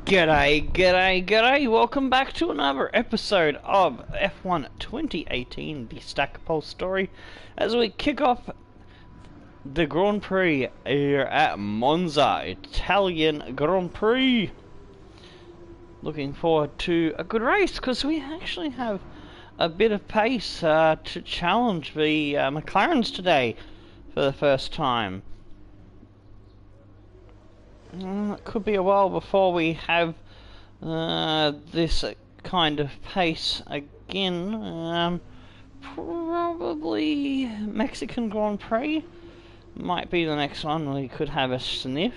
G'day, g'day, g'day! Welcome back to another episode of F1 2018, the Stackpole story, as we kick off the Grand Prix here at Monza, Italian Grand Prix. Looking forward to a good race, because we actually have a bit of pace to challenge the McLarens today for the first time. It could be a while before we have this kind of pace again. Probably Mexican Grand Prix might be the next one. We could have a sniff.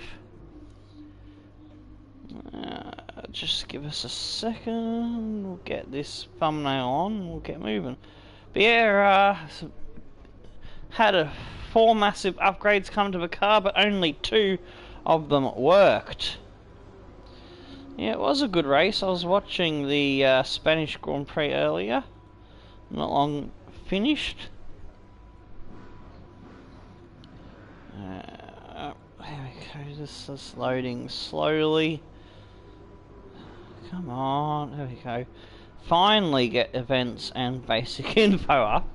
Just give us a second. We'll get this thumbnail on. We'll get moving. But yeah, had 4 massive upgrades come to the car, but only 2 of them worked. Yeah, it was a good race. I was watching the Spanish Grand Prix earlier. Not long finished. There we go. This is loading slowly. Come on. There we go. Finally get events and basic info up.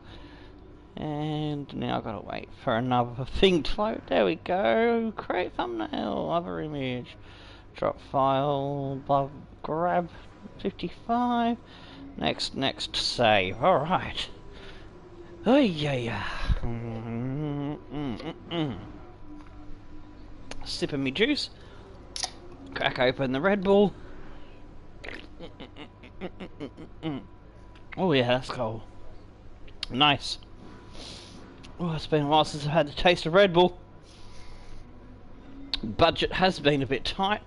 And now I've got to wait for another thing to load. There we go. Create thumbnail, other image, drop file, blah, grab 55. Next, save. Alright. Oh yeah. Sip of me juice. Crack open the Red Bull. Oh yeah, that's cool. Nice. Oh, it's been a while since I've had the taste of Red Bull. Budget has been a bit tight.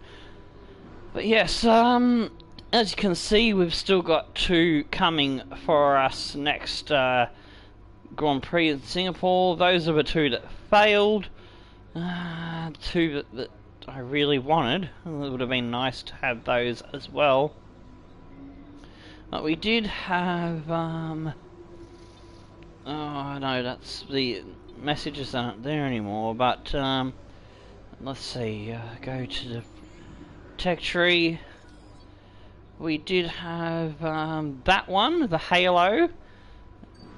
But yes, as you can see, we've still got 2 coming for us next Grand Prix in Singapore. Those are the 2 that failed. 2 that I really wanted. It would have been nice to have those as well. But we did have... oh no, that's the messages aren't there anymore. But let's see. Go to the tech tree. We did have that one, the Halo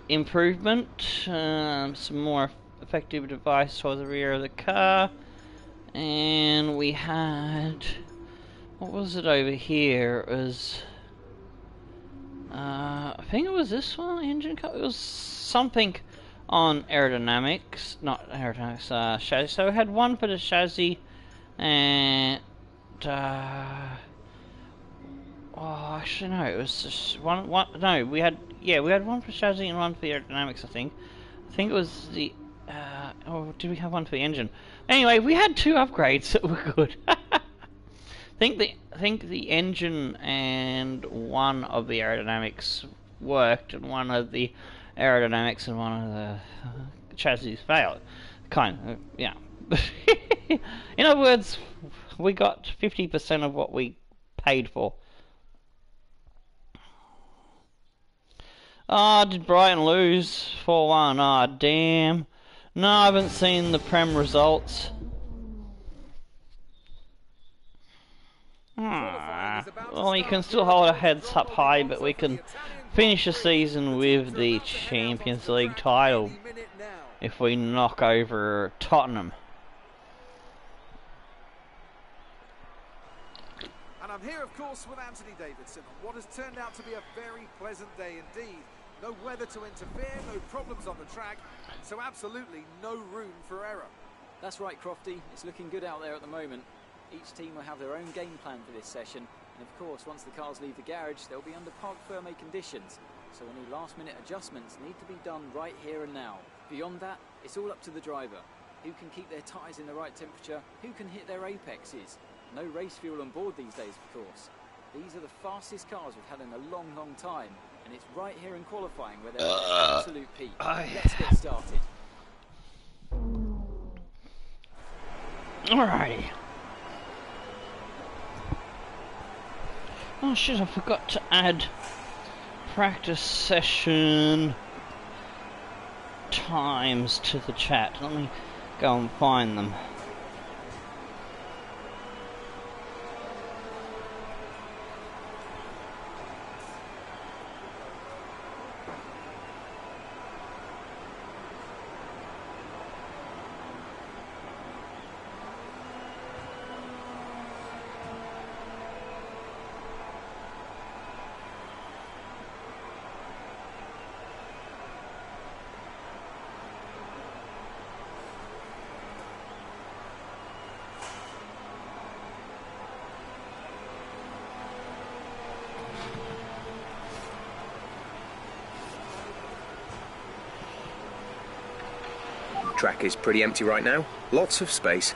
improvement. Some more effective device for the rear of the car, and we had, what was it over here? It was I think it was this one, engine cut. It was something on aerodynamics, not aerodynamics, chassis. So we had one for the chassis, and oh, actually no, it was just one. No, we had one for chassis and one for the aerodynamics. I think it was the. Or did we have one for the engine? Anyway, we had 2 upgrades that were good. I think the engine and one of the aerodynamics worked, and one of the aerodynamics and one of the chassis failed. Kind of, yeah. In other words, we got 50% of what we paid for. Ah, did Brighton lose 4-1? Ah, damn. No, I haven't seen the Prem results. Well, you can still hold our heads up high, but we can finish the season with the Champions League title if we knock over Tottenham. And I'm here, of course, with Anthony Davidson on what has turned out to be a very pleasant day indeed. No weather to interfere, no problems on the track, so absolutely no room for error. That's right, Crofty. It's looking good out there at the moment. Each team will have their own game plan for this session, and of course, once the cars leave the garage, they'll be under parc fermé conditions, so any last-minute adjustments need to be done right here and now. Beyond that, it's all up to the driver. Who can keep their tyres in the right temperature? Who can hit their apexes? No race fuel on board these days, of course. These are the fastest cars we've had in a long, long time, and it's right here in qualifying where they're at their absolute peak. Let's get started. Alrighty. Oh shit, I forgot to add practice session times to the chat. Let me go and find them. track is pretty empty right now. Lots of space.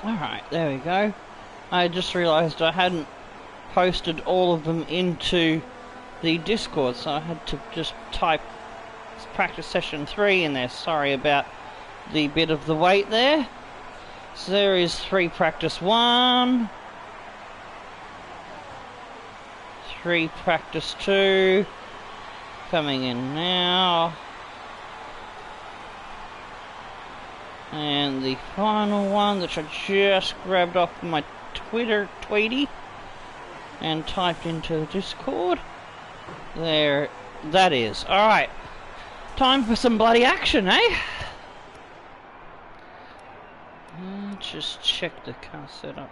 Alright, there we go. I just realised I hadn't posted all of them into the Discord, so I had to just type practice session 3 in there. Sorry about the bit of the wait there. So there is 3 practice 1, 3 practice 2, coming in now. And the final one, which I just grabbed off my Twitter tweety and typed into the Discord. There, that is. Alright, time for some bloody action, eh? Just check the car setup.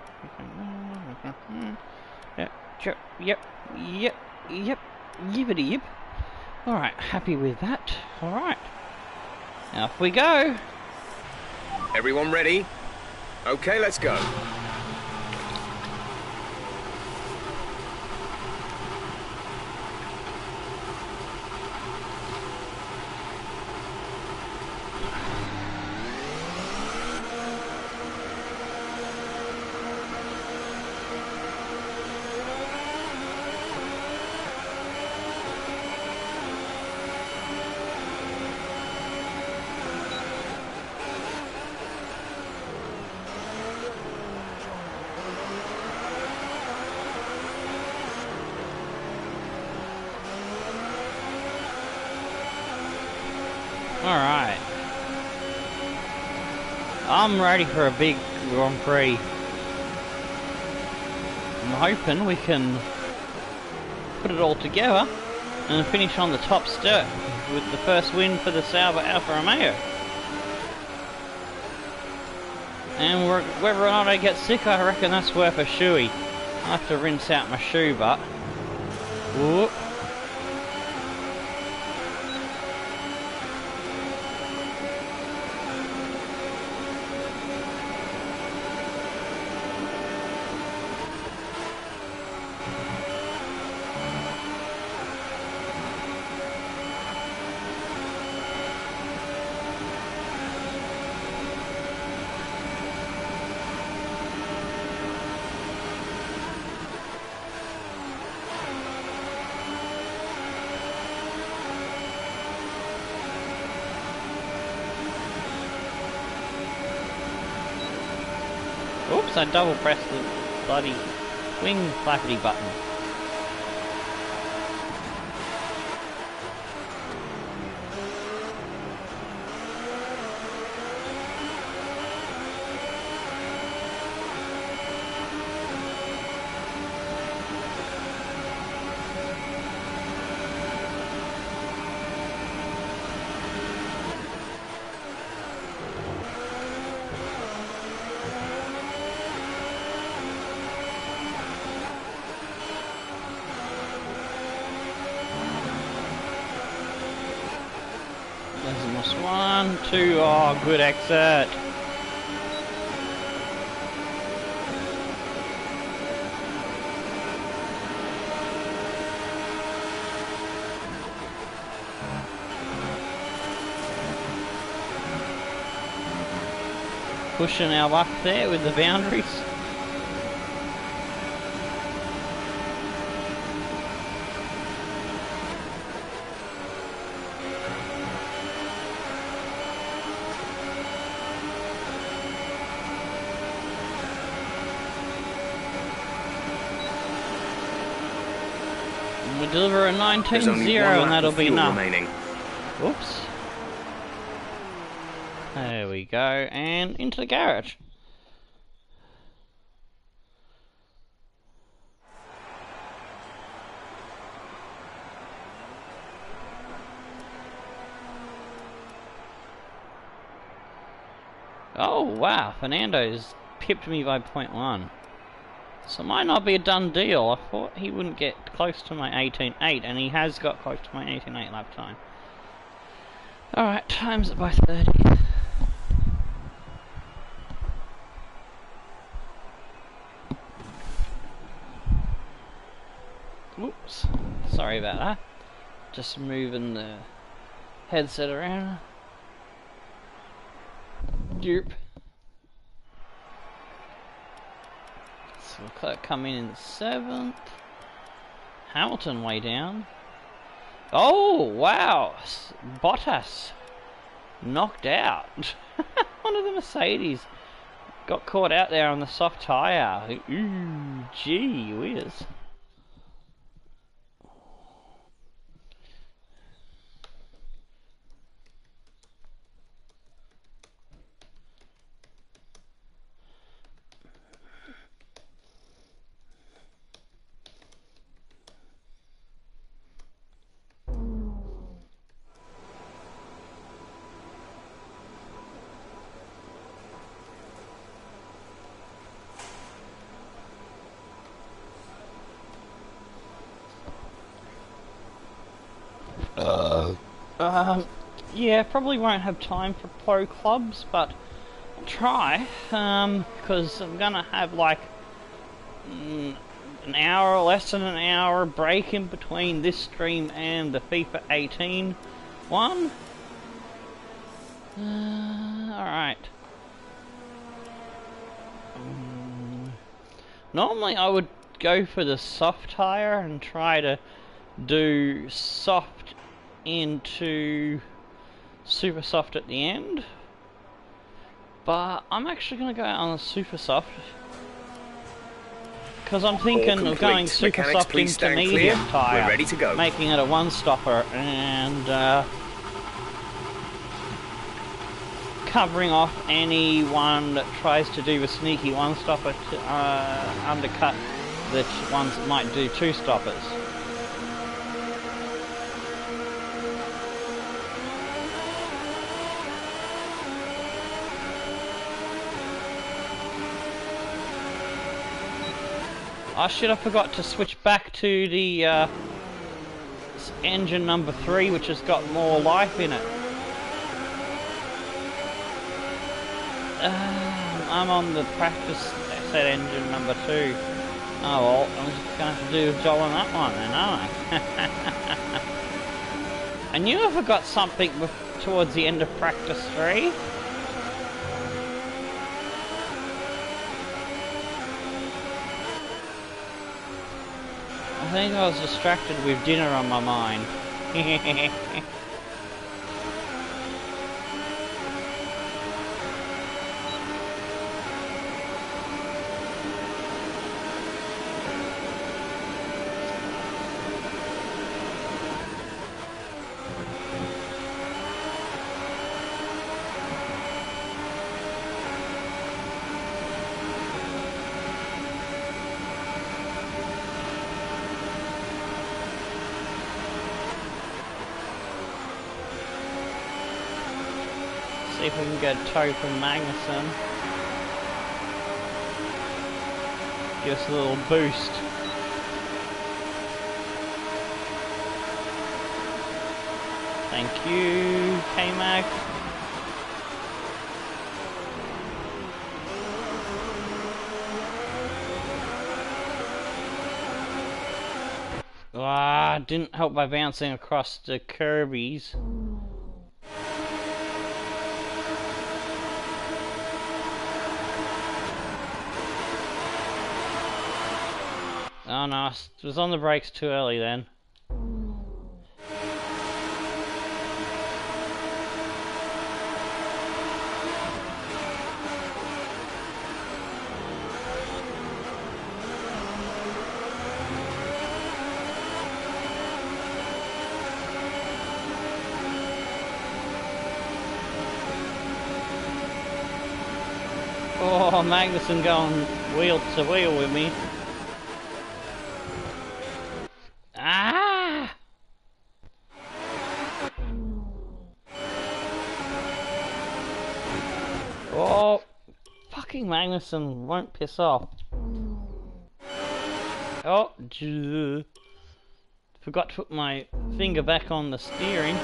Yep, yippity yip. Alright, happy with that. Alright, off we go. Everyone ready? Okay, let's go. Alright. I'm ready for a big Grand Prix. I'm hoping we can put it all together and finish on the top step with the first win for the Sauber Alfa Romeo. And whether or not I get sick, I reckon that's worth a shoey. I have to rinse out my shoe butt. Whoop. Oops, I double pressed the bloody wing flappity button. There's almost 1, 2, oh, good exit. Pushing our luck there with the boundaries. And we deliver a 19.0 and that'll be enough. Remaining. Whoops. There we go, and into the garage. Oh wow, Fernando's pipped me by 0.1. So it might not be a done deal. I thought he wouldn't get close to my 18.8, and he has got close to my 18.8 lap time. Alright, times it by 30. Oops, sorry about that. Just moving the headset around. Derp. So Leclerc coming in 7th. Hamilton way down. Oh wow, Bottas knocked out. One of the Mercedes got caught out there on the soft tyre. Ooh, gee whiz. Yeah, probably won't have time for pro clubs, but I'll try, because I'm gonna have like an hour or less than an hour break in between this stream and the FIFA 18 one. Alright. Normally I would go for the soft tyre and try to do soft into super soft at the end, but I'm actually going to go out on the super soft because I'm thinking of going super soft into medium tyre, ready to go. Making it a one-stopper and covering off anyone that tries to do a sneaky one-stopper to undercut the ones that might do two-stoppers. Oh shit, I forgot to switch back to the engine number 3, which has got more life in it. I'm on the practice set engine number 2. Oh well, I'm just going to have to do a job on that one then, aren't I? I knew I forgot something towards the end of practice 3. I think I was distracted with dinner on my mind. See if we can get a tow from Magnussen. Give us a little boost. Thank you, K-Mag. Ah, didn't help by bouncing across the Kirby's. Oh no, I was on the brakes too early then. Oh, Magnussen going wheel to wheel with me. Ah! Oh, fucking Magnussen won't piss off. Oh, forgot to put my finger back on the steering.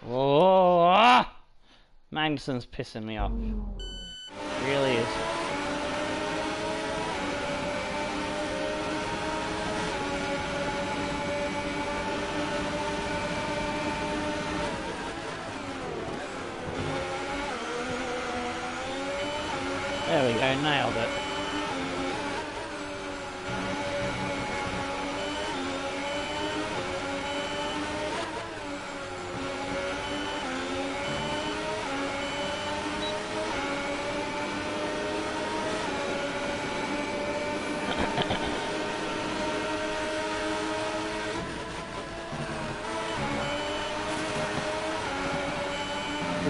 Oh, ah! Magnussen's pissing me off. Really is. There we go, nailed it.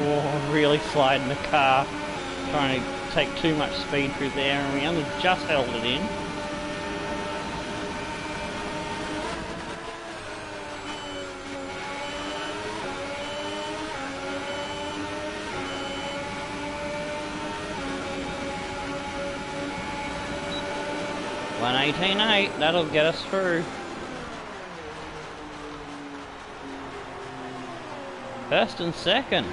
Oh, really sliding the car, trying to take too much speed through there, and we only just held it in. .118.8, that'll get us through. First and second.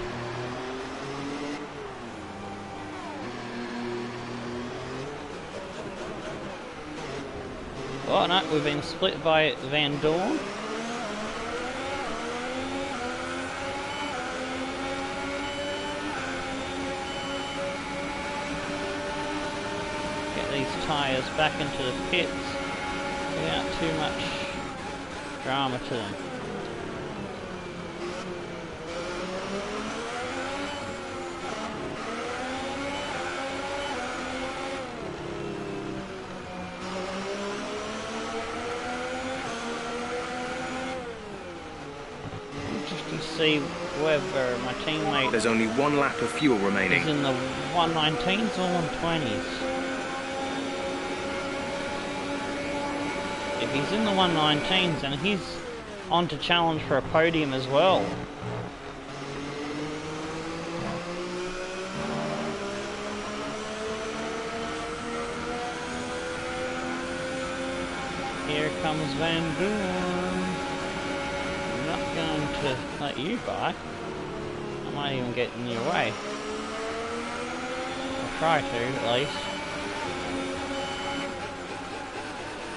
Oh no, we've been split by Van Dorn. Get these tyres back into the pits without too much drama to them. See whether my teammate There's only one lap of fuel remaining. is in the 119s or 120s. If he's in the 119s, then he's on to challenge for a podium as well. Here comes Van Dorn. I'm not going to let you by. I might even get in your way. I'll try to, at least.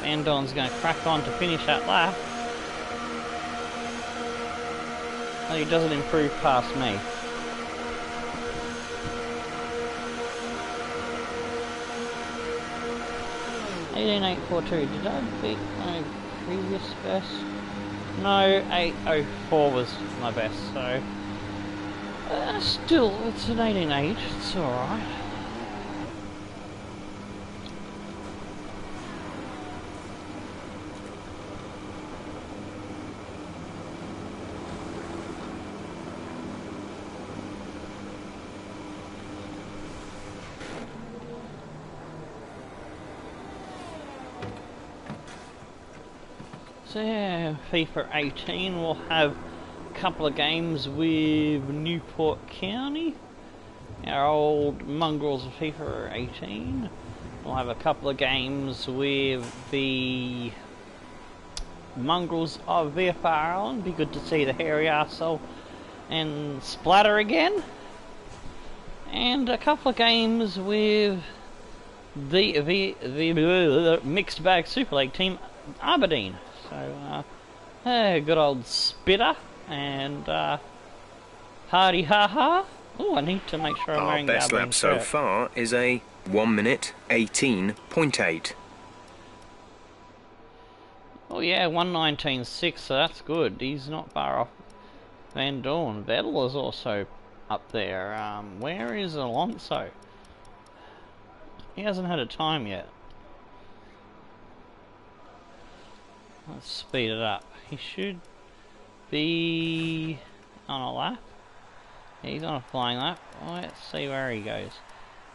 Van Dorn's going to crack on to finish that lap. No, he doesn't improve past me. .18.842. Did I beat my previous best? No, 8.04 was my best, so still, it's an 18.8, it's alright. So yeah, FIFA 18 will have couple of games with Newport County, our old mongrels of FIFA 18. We'll have a couple of games with the mongrels of VFR Ireland. Be good to see the hairy arsehole and Splatter again. And a couple of games with the mixed bag Super League team Aberdeen. So good old Spitter and Hardy Ha Ha. Oh, I need to make sure I'm Our wearing best the lap so far is a 1 minute 18.8. Oh yeah, 1:19.6, so that's good. He's not far off Van Dorn. Vettel is also up there. Where is Alonso? He hasn't had a time yet. Let's speed it up. He should be on a lap. Yeah, he's on a flying lap. Let's see where he goes.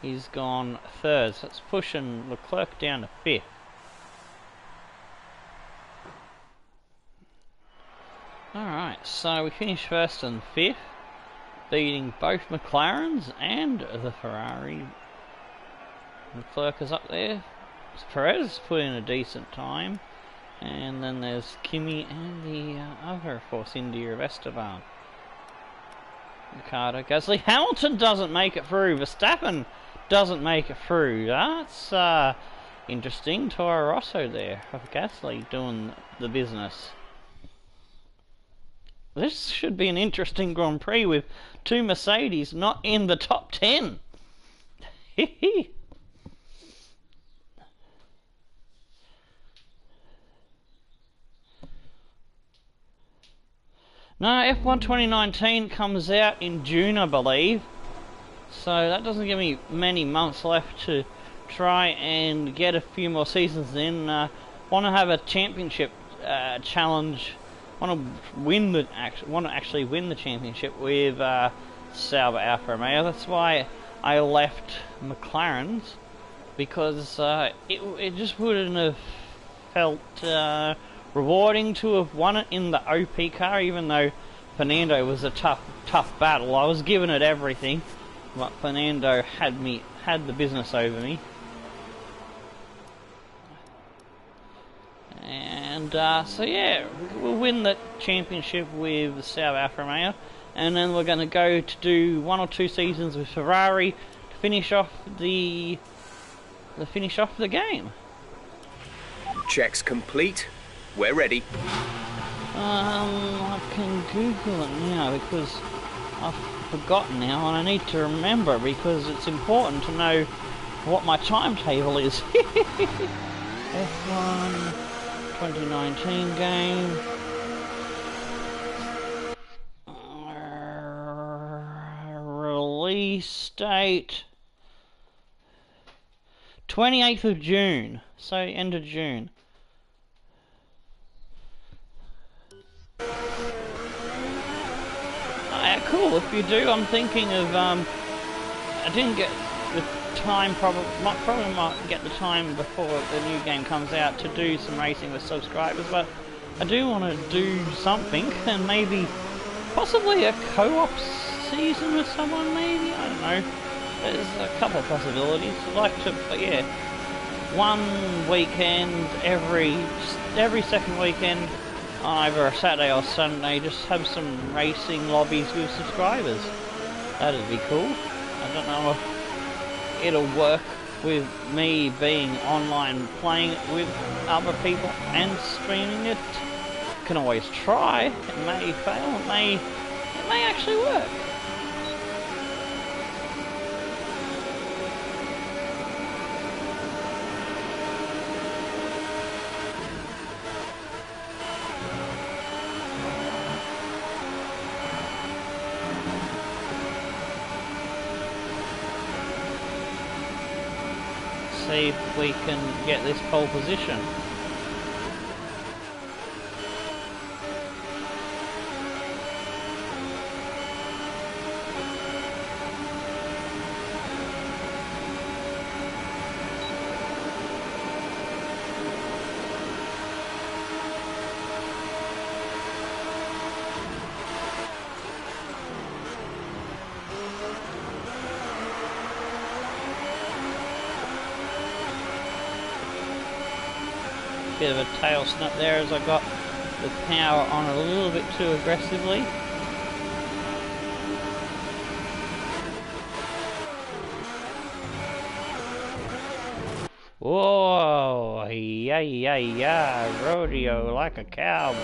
He's gone third, so it's pushing Leclerc down to fifth. Alright, so we finished first and fifth, beating both McLarens and the Ferrari. Leclerc is up there. Perez put in a decent time. And then there's Kimi and the other Force India of Esteban. Ricardo, Gasly. Hamilton doesn't make it through. Verstappen doesn't make it through. That's interesting. Toro Rosso there of Gasly doing the business. This should be an interesting Grand Prix with two Mercedes not in the top 10. Hehe. No, F1 2019 comes out in June, I believe. So that doesn't give me many months left to try and get a few more seasons in. Want to have a championship challenge. Want to actually win the championship with Sauber Alfa Romeo. That's why I left McLaren's, because it just wouldn't have felt rewarding to have won it in the OP car, even though Fernando was a tough battle. I was giving it everything, but Fernando had the business over me. And so yeah, we'll win the championship with the Sauber Alfa Romeo, and then we're going to go to do 1 or 2 seasons with Ferrari to finish off the game. Checks complete. We're ready. I can Google it now because I've forgotten now, and I need to remember because it's important to know what my timetable is. F1 2019 game. Release date 28th of June, so end of June. Cool. If you do, I'm thinking of I didn't get the time. Probably might get the time before the new game comes out to do some racing with subscribers, but I do want to do something, and maybe possibly a co-op season with someone. Maybe, I don't know. There's a couple of possibilities. I'd like to, but yeah, one weekend every second weekend, either a Saturday or Sunday, just have some racing lobbies with subscribers. That'd be cool. I don't know if it'll work with me being online playing it with other people and streaming it. Can always try. It may fail. It may actually work. See if we can get this pole position. bit of a tail snap there as I got the power on a little bit too aggressively. Whoa, yeah, yeah, yeah, rodeo like a cowboy.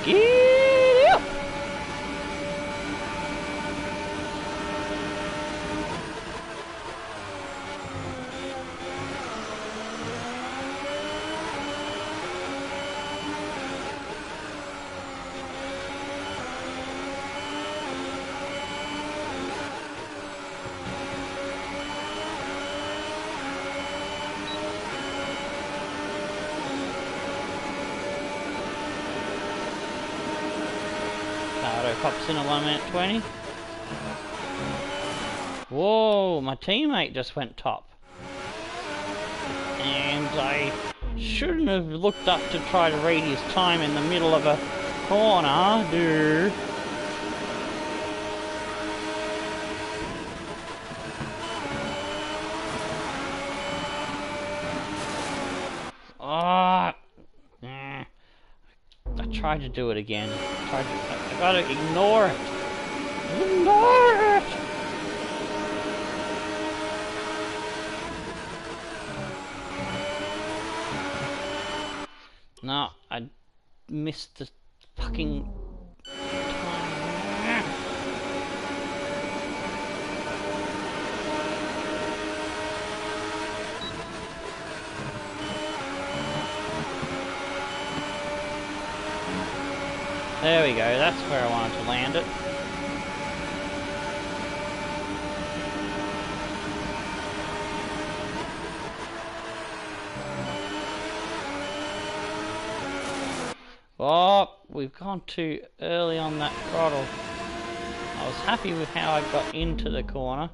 Get up! Pops in at 1 minute 20. Whoa, my teammate just went top. And I shouldn't have looked up to try to read his time in the middle of a corner, dude. Oh, I tried to do it again. I gotta ignore it. Ignore it! No, I missed the fucking time. There we go, that's where I wanted to land it. Oh, we've gone too early on that throttle. I was happy with how I got into the corner.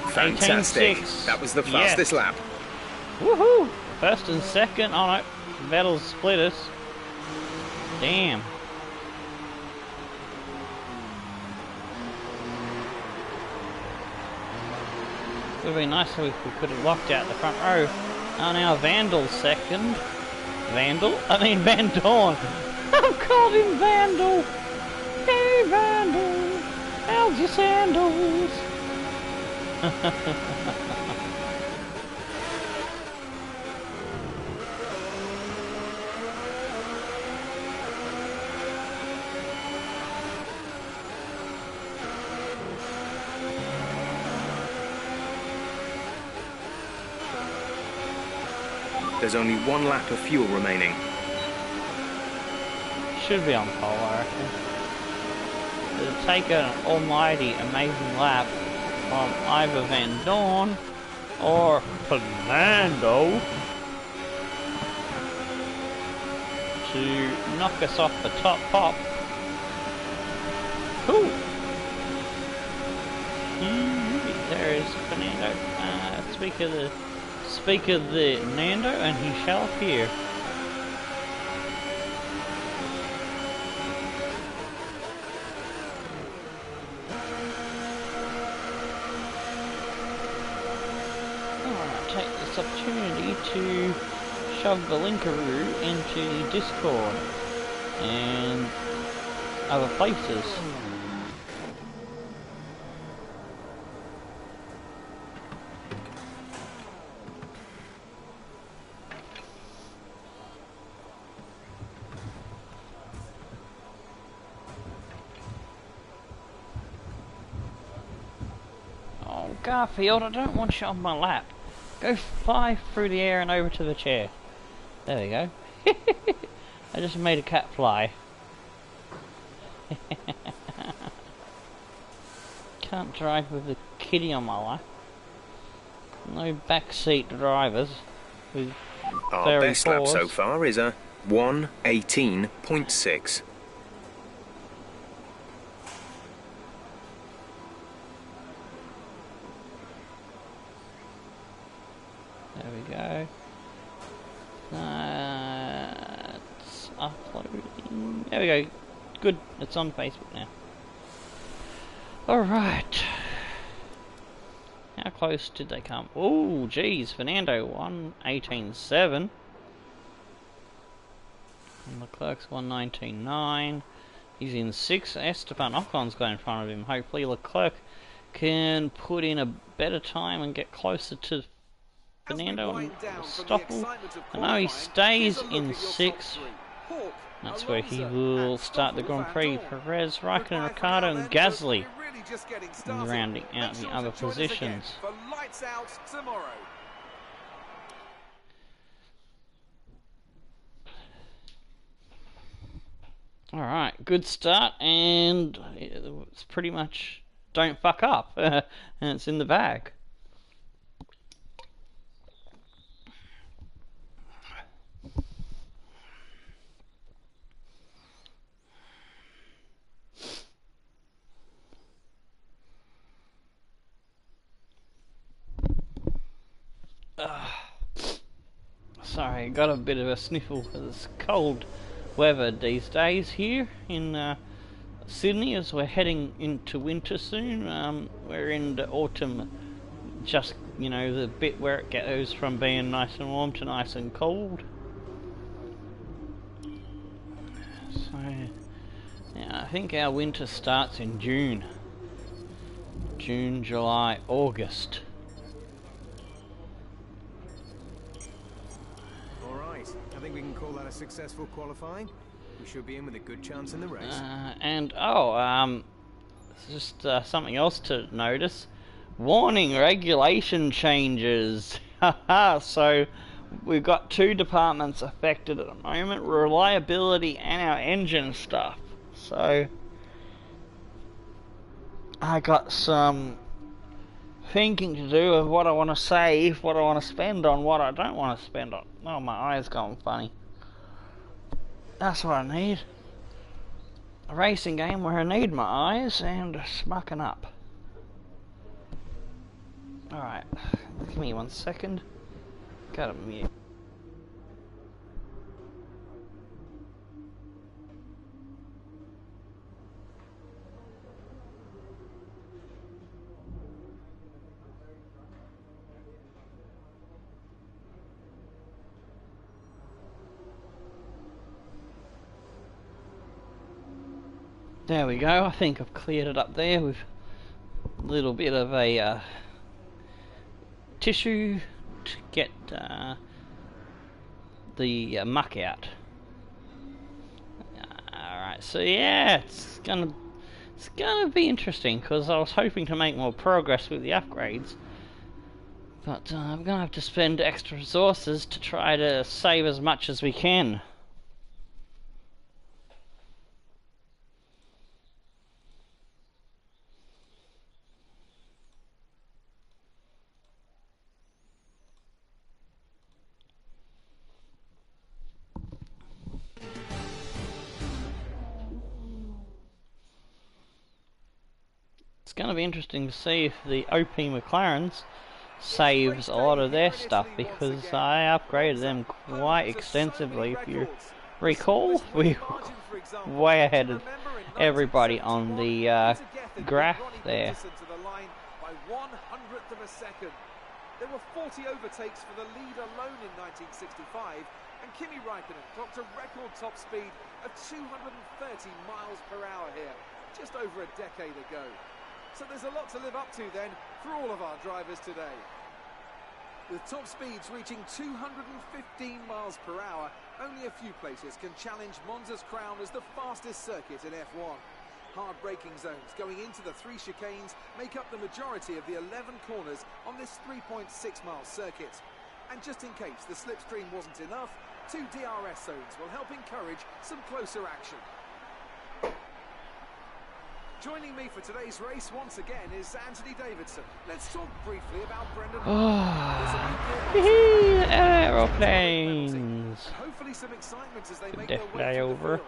Fantastic. That was the fastest lap. Woohoo! First and second on it. Vettel's split us. Damn. Would have been nice if we could have locked out the front row. Oh, now Vandal's second. Van Dorn. I've called him Vandal. Hey, Vandal. How's your sandals? There's only 1 lap of fuel remaining. Should be on pole, I reckon. It'll take an almighty amazing lap from either Van Dorn or Fernando to knock us off the top pop. Cool. There is Fernando. Speak of the Nando, and he shall appear. Alright, take this opportunity to shove the Linkaroo into the Discord and other places. Garfield, I don't want you on my lap. Go fly through the air and over to the chair. There we go. I just made a cat fly. Can't drive with the kitty on my lap. No backseat drivers. With Our best lap so far is a 1:18.6. There we go. It's uploading. There we go. Good, it's on Facebook now. Alright. How close did they come? Oh, geez, Fernando won 18.7. And Leclerc's 119.9. He's in 6th. Esteban Ocon's got in front of him. Hopefully Leclerc can put in a better time and get closer to Fernando and Stackpole. I know he stays in 6th. That's where he will start the Grand Prix. Perez, Raikkonen, Ricciardo and Gasly rounding out the other positions. Alright, good start, and it's pretty much don't fuck up, and it's in the bag. Sorry, I got a bit of a sniffle because it's cold weather these days here in Sydney as we're heading into winter soon. We're in the autumn, just, you know, the bit where it goes from being nice and warm to nice and cold. So, yeah, I think our winter starts in June. June, July, August. I think we can call that a successful qualifying. We should be in with a good chance in the race. Just something else to notice. Warning, regulation changes. Haha, so we've got 2 departments affected at the moment, reliability and our engine stuff. So I got some thinking to do of what I want to save, what I want to spend on, what I don't want to spend on. Oh, my eye's going funny. That's what I need. A racing game where I need my eyes and smucking up. Alright, give me 1 second. Gotta mute. There we go, I think I've cleared it up there with a little bit of a tissue to get the muck out. Alright, so yeah, it's gonna be interesting because I was hoping to make more progress with the upgrades, but I'm gonna have to spend extra resources to try to save as much as we can. It's going to be interesting to see if the OP McLarens saves a lot of their stuff, because I upgraded them quite extensively. If you recall, we were way ahead of everybody on the graph there. There were 40 overtakes for the lead alone in 1965, and Kimi Raikkonen clocked a record top speed of 230 miles per hour here, just over a decade ago. So there's a lot to live up to then for all of our drivers today. With top speeds reaching 215 miles per hour, only a few places can challenge Monza's crown as the fastest circuit in F1. Hard braking zones going into the 3 chicanes make up the majority of the 11 corners on this 3.6-mile circuit. And just in case the slipstream wasn't enough, 2 DRS zones will help encourage some closer action. Joining me for today's race once again is Anthony Davidson. Let's talk briefly about Brendan. Aeroplanes. Hopefully some excitement as they make Their their way way over.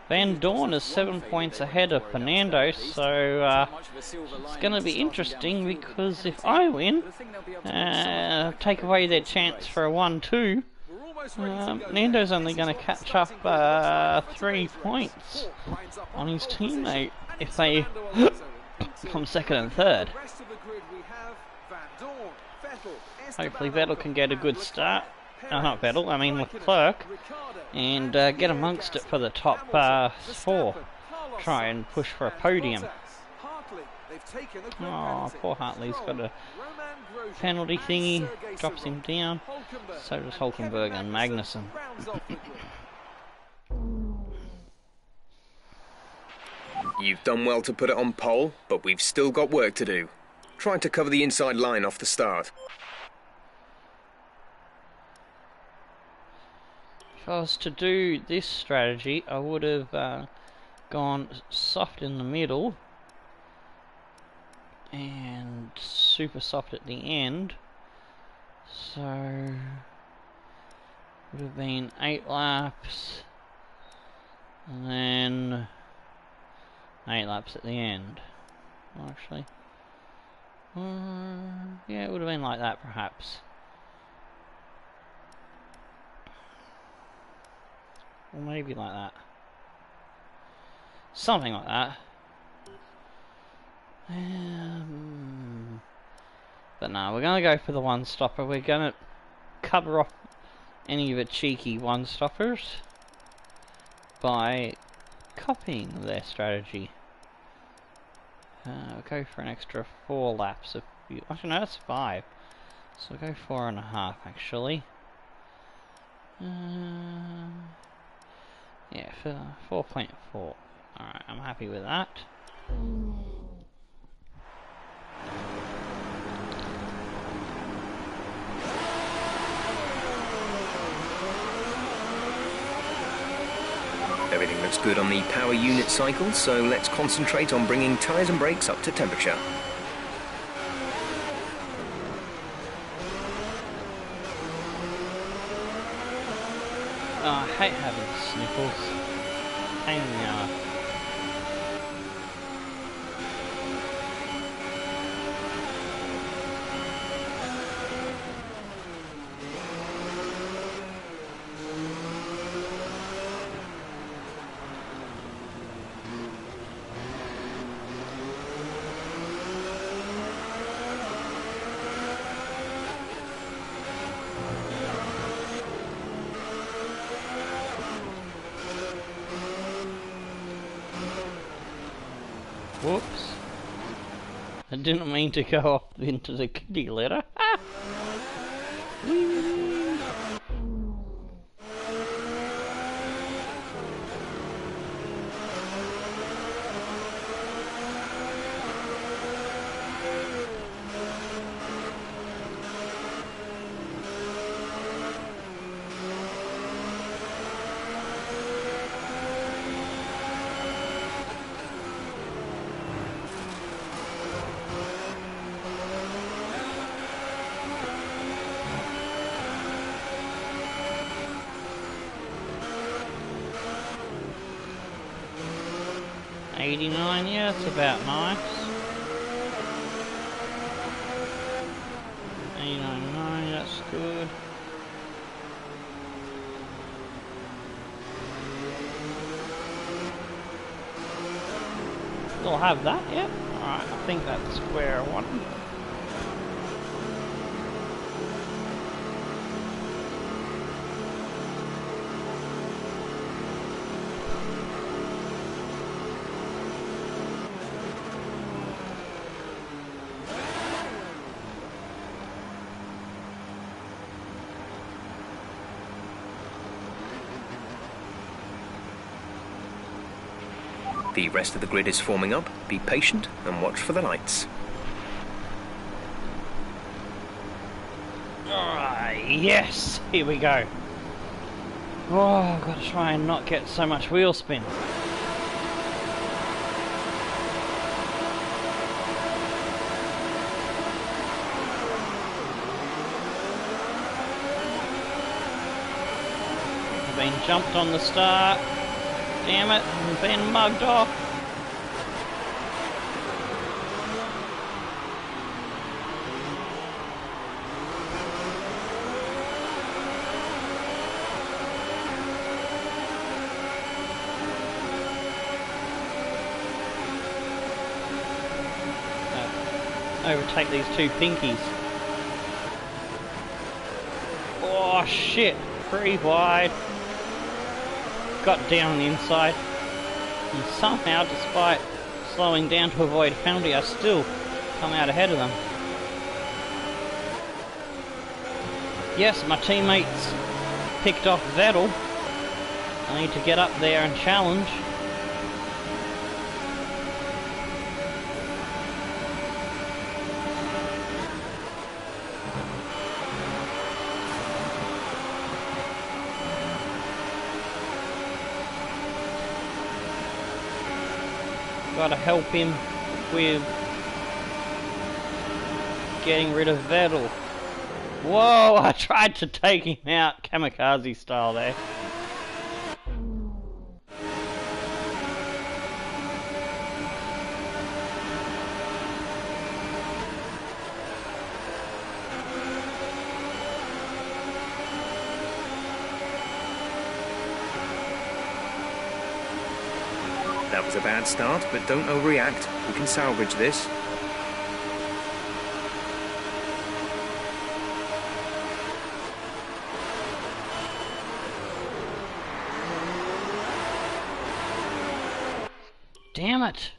Van Dorn is 7 points ahead of Fernando, so it's going to be interesting, because if I win, take away their chance for a 1-2, almost ready to go. Nando's only This is going to what the catch starting up grid looks like for 3 today's race. points 4 lines up on his pole position, teammate and if it's they Fernando Alonso in P2. come second and The third. rest of the grid we have Van Dorn, Vettel, Hopefully Esteban Vettel Ocon, can get a and good Leclerc, start. Not Perez, Vettel, I mean Raikkonen, Leclerc. Ricciardo, And Pierre get amongst it Gasly, for the top Hamilton, 4. Verstappen, Carlos Try and Sainz, push for a and podium. Bottas. Hartley, they've taken the grid Oh, penalty. poor Hartley's got a Roman Grosjean, penalty and thingy, Sergei drops him Sirotkin, down. Hulkenberg, So does and Hulkenberg Kevin and Magnussen. rounds off the grid. You've done well to put it on pole, but we've still got work to do. Trying to cover the inside line off the start. If I was to do this strategy, I would have gone soft in the middle and super soft at the end. So would have been 8 laps and then 8 laps at the end. Well, actually, yeah, it would have been like that perhaps. Or maybe like that. Something like that. But no, we're going to go for the one stopper. We're going to cover off any of the cheeky one stoppers by copying their strategy. We'll go for an extra 4 laps. Actually, no, that's 5. So we'll go 4.5 actually. Yeah, for 4.4. Alright, I'm happy with that. Everything looks good on the power unit cycle, so let's concentrate on bringing tyres and brakes up to temperature. Oh, I hate having sniffles. Pain in the arse. Whoops. I didn't mean to go off into the kitty litter. $89, yeah, that's about nice. 89.9, that's good. Still have that, yep. Alright, I think that's where I want them. The rest of the grid is forming up. Be patient and watch for the lights. Alright, yes! Here we go. Oh, I've got to try and not get so much wheel spin. I've been jumped on the start. Damn it, I'm being mugged off. overtake these two pinkies. Oh shit, pretty wide. Got down on the inside. And somehow, despite slowing down to avoid a penalty, I still come out ahead of them. Yes, my teammates picked off Vettel. I need to get up there and challenge. Gotta help him with getting rid of Vettel. Whoa, I tried to take him out kamikaze style there. That was a bad start, but don't overreact. We can salvage this. Damn it!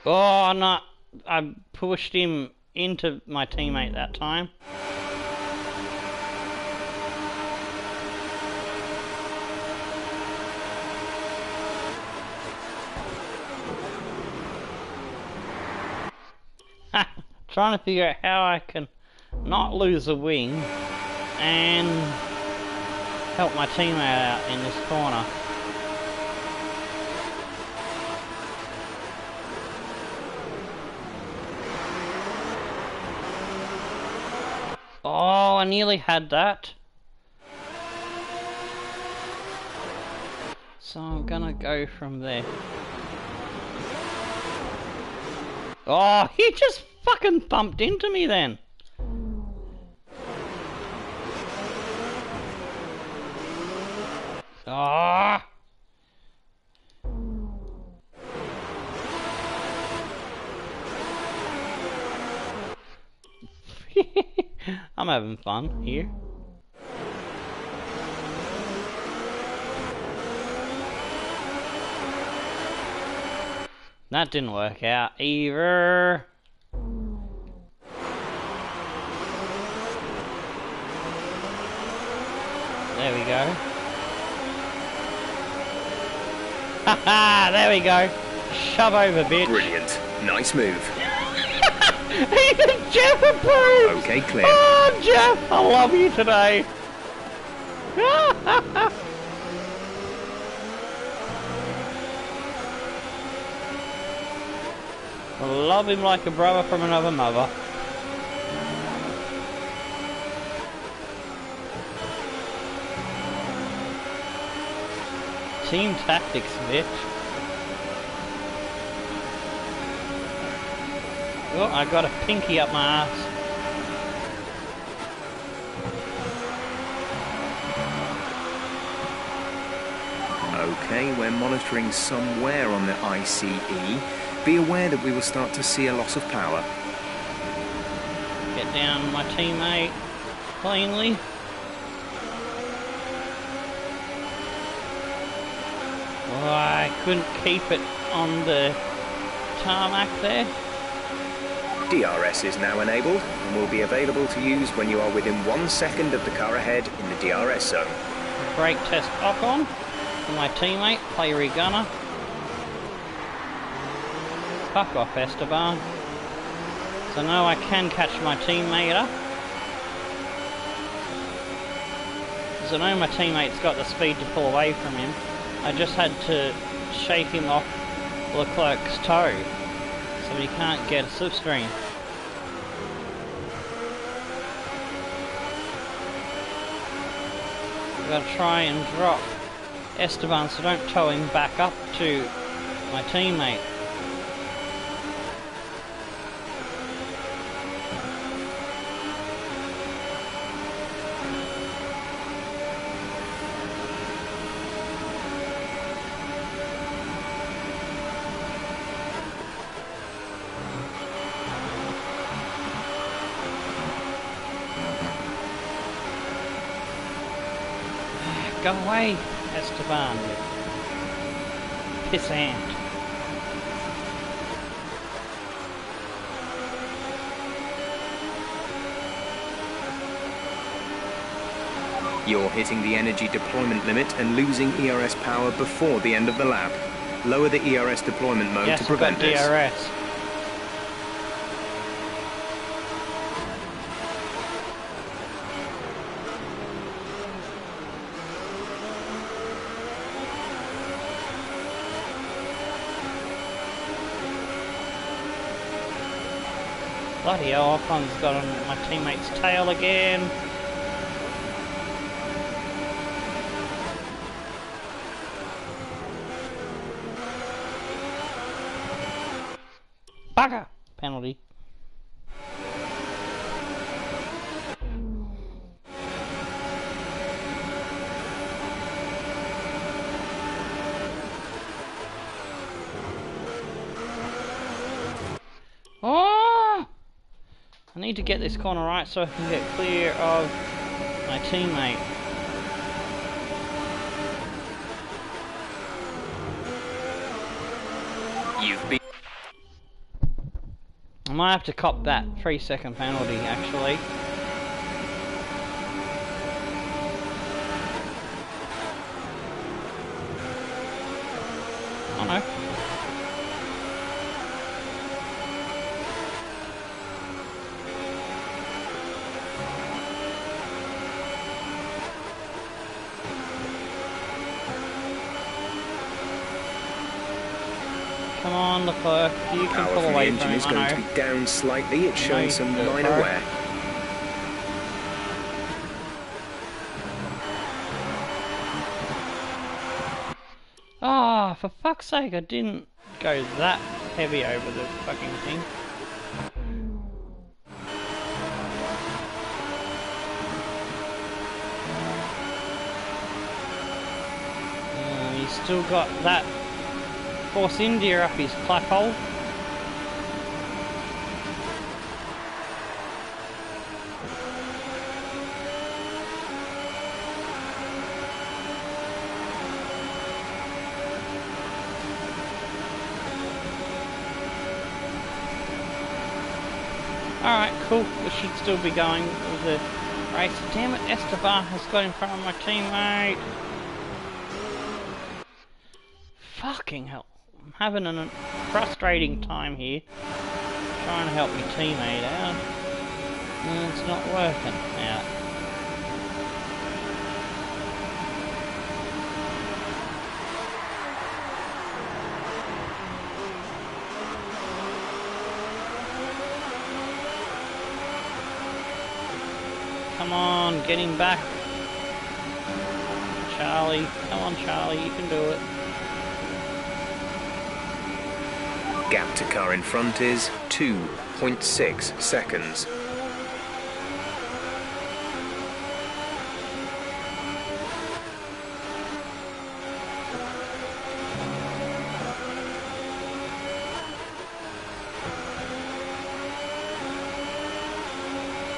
Oh no! I pushed him into my teammate that time. Trying to figure out how I can not lose a wing and help my teammate out in this corner. Oh, I nearly had that. So I'm gonna go from there. Oh, he just fucking bumped into me then. Ah. I'm having fun here. That didn't work out either. There we go. Haha, there we go. Shove over, bitch. Brilliant. Nice move. Even Jeff approves! Okay, clear. Oh, Jeff, I love you today. I love him like a brother from another mother. Team tactics, bitch. Oh, I got a pinky up my ass. Okay, we're monitoring somewhere on the ICE. Be aware that we will start to see a loss of power. Get down my teammate cleanly. Oh, I couldn't keep it on the tarmac there. DRS is now enabled and will be available to use when you are within 1 second of the car ahead in the DRS zone. Brake test lock on for my teammate, play regunner. Fuck off, Esteban. So now I can catch my teammate up. So now my teammate's got the speed to pull away from him. I just had to shake him off Leclerc's toe, so he can't get a slipstream. I've got to try and drop Esteban so don't tow him back up to my teammate. Go away, Esteban. Pissant. You're hitting the energy deployment limit and losing ERS power before the end of the lap. Lower the ERS deployment mode to prevent we've got this. DRS. Bloody hell, Ocon's got on my teammate's tail again. Bugger! Penalty. Oh! I need to get this corner right so I can get clear of my teammate. You've been... I might have to cop that 3-second penalty, actually. Oh no. Come on, Leclerc, you can Power pull from the away engine from him, is going to be down slightly. It's showing some minor wear. Ah, for fuck's sake, I didn't go that heavy over the fucking thing. He's still got that Force India up his clap hole. Alright, cool. We should still be going with the race. Damn it, Esteban has got in front of my teammate. Fucking hell. I'm having a frustrating time here. Trying to help my teammate out. And it's not working out. Come on, get him back. Charlie, come on Charlie, you can do it. Gap to car in front is 2.6 seconds.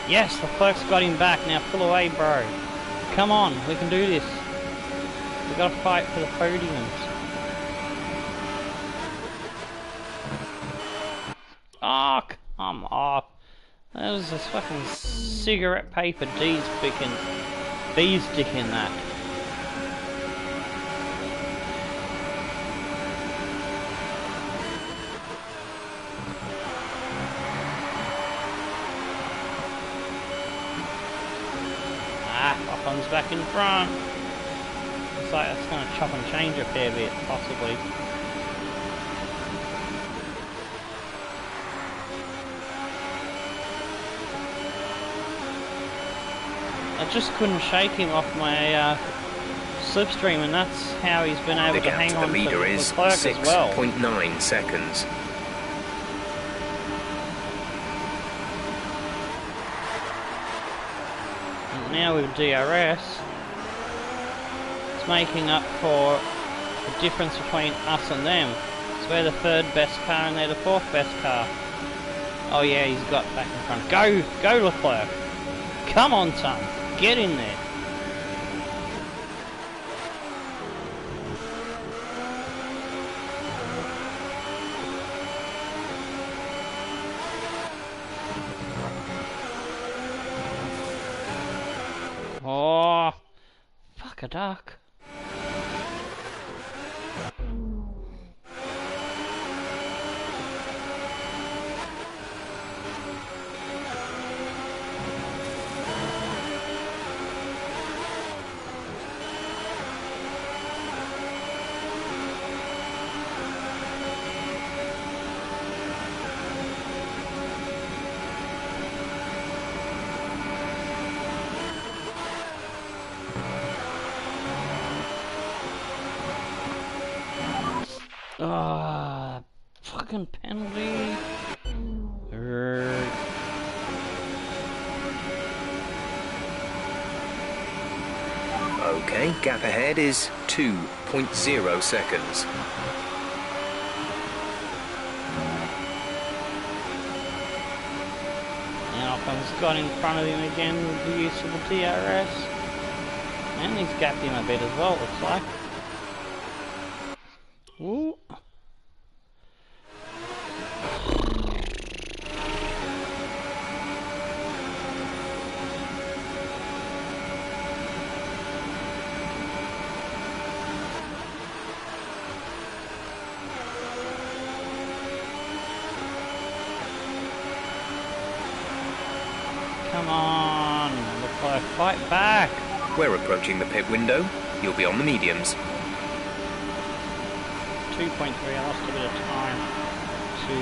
Yes, Leclerc's got him back. Now pull away, bro. Come on, we can do this. We've got to fight for the podiums. Oh, come off. That was this fucking cigarette paper D's stick in that. Ocon's back in front. Looks like that's going to chop and change a fair bit, possibly. I just couldn't shake him off my slipstream, and that's how he's been able to hang on to the leader is Leclerc as well. 6.9 seconds. Now with DRS, it's making up for the difference between us and them. So we're the third best car and they're the fourth best car. Oh yeah, he's got back in front. Go Leclerc! Come on son, get in there! Like a duck. Ah, fucking penalty. Okay, gap ahead is 2.0 seconds. Now Occon's got in front of him again with the use of the DRS. And he's gapped him a bit as well, looks like. Ooh. Come on, Leclerc, fight back! We're approaching the pit window. You'll be on the mediums. 2.3, I lost a bit of time to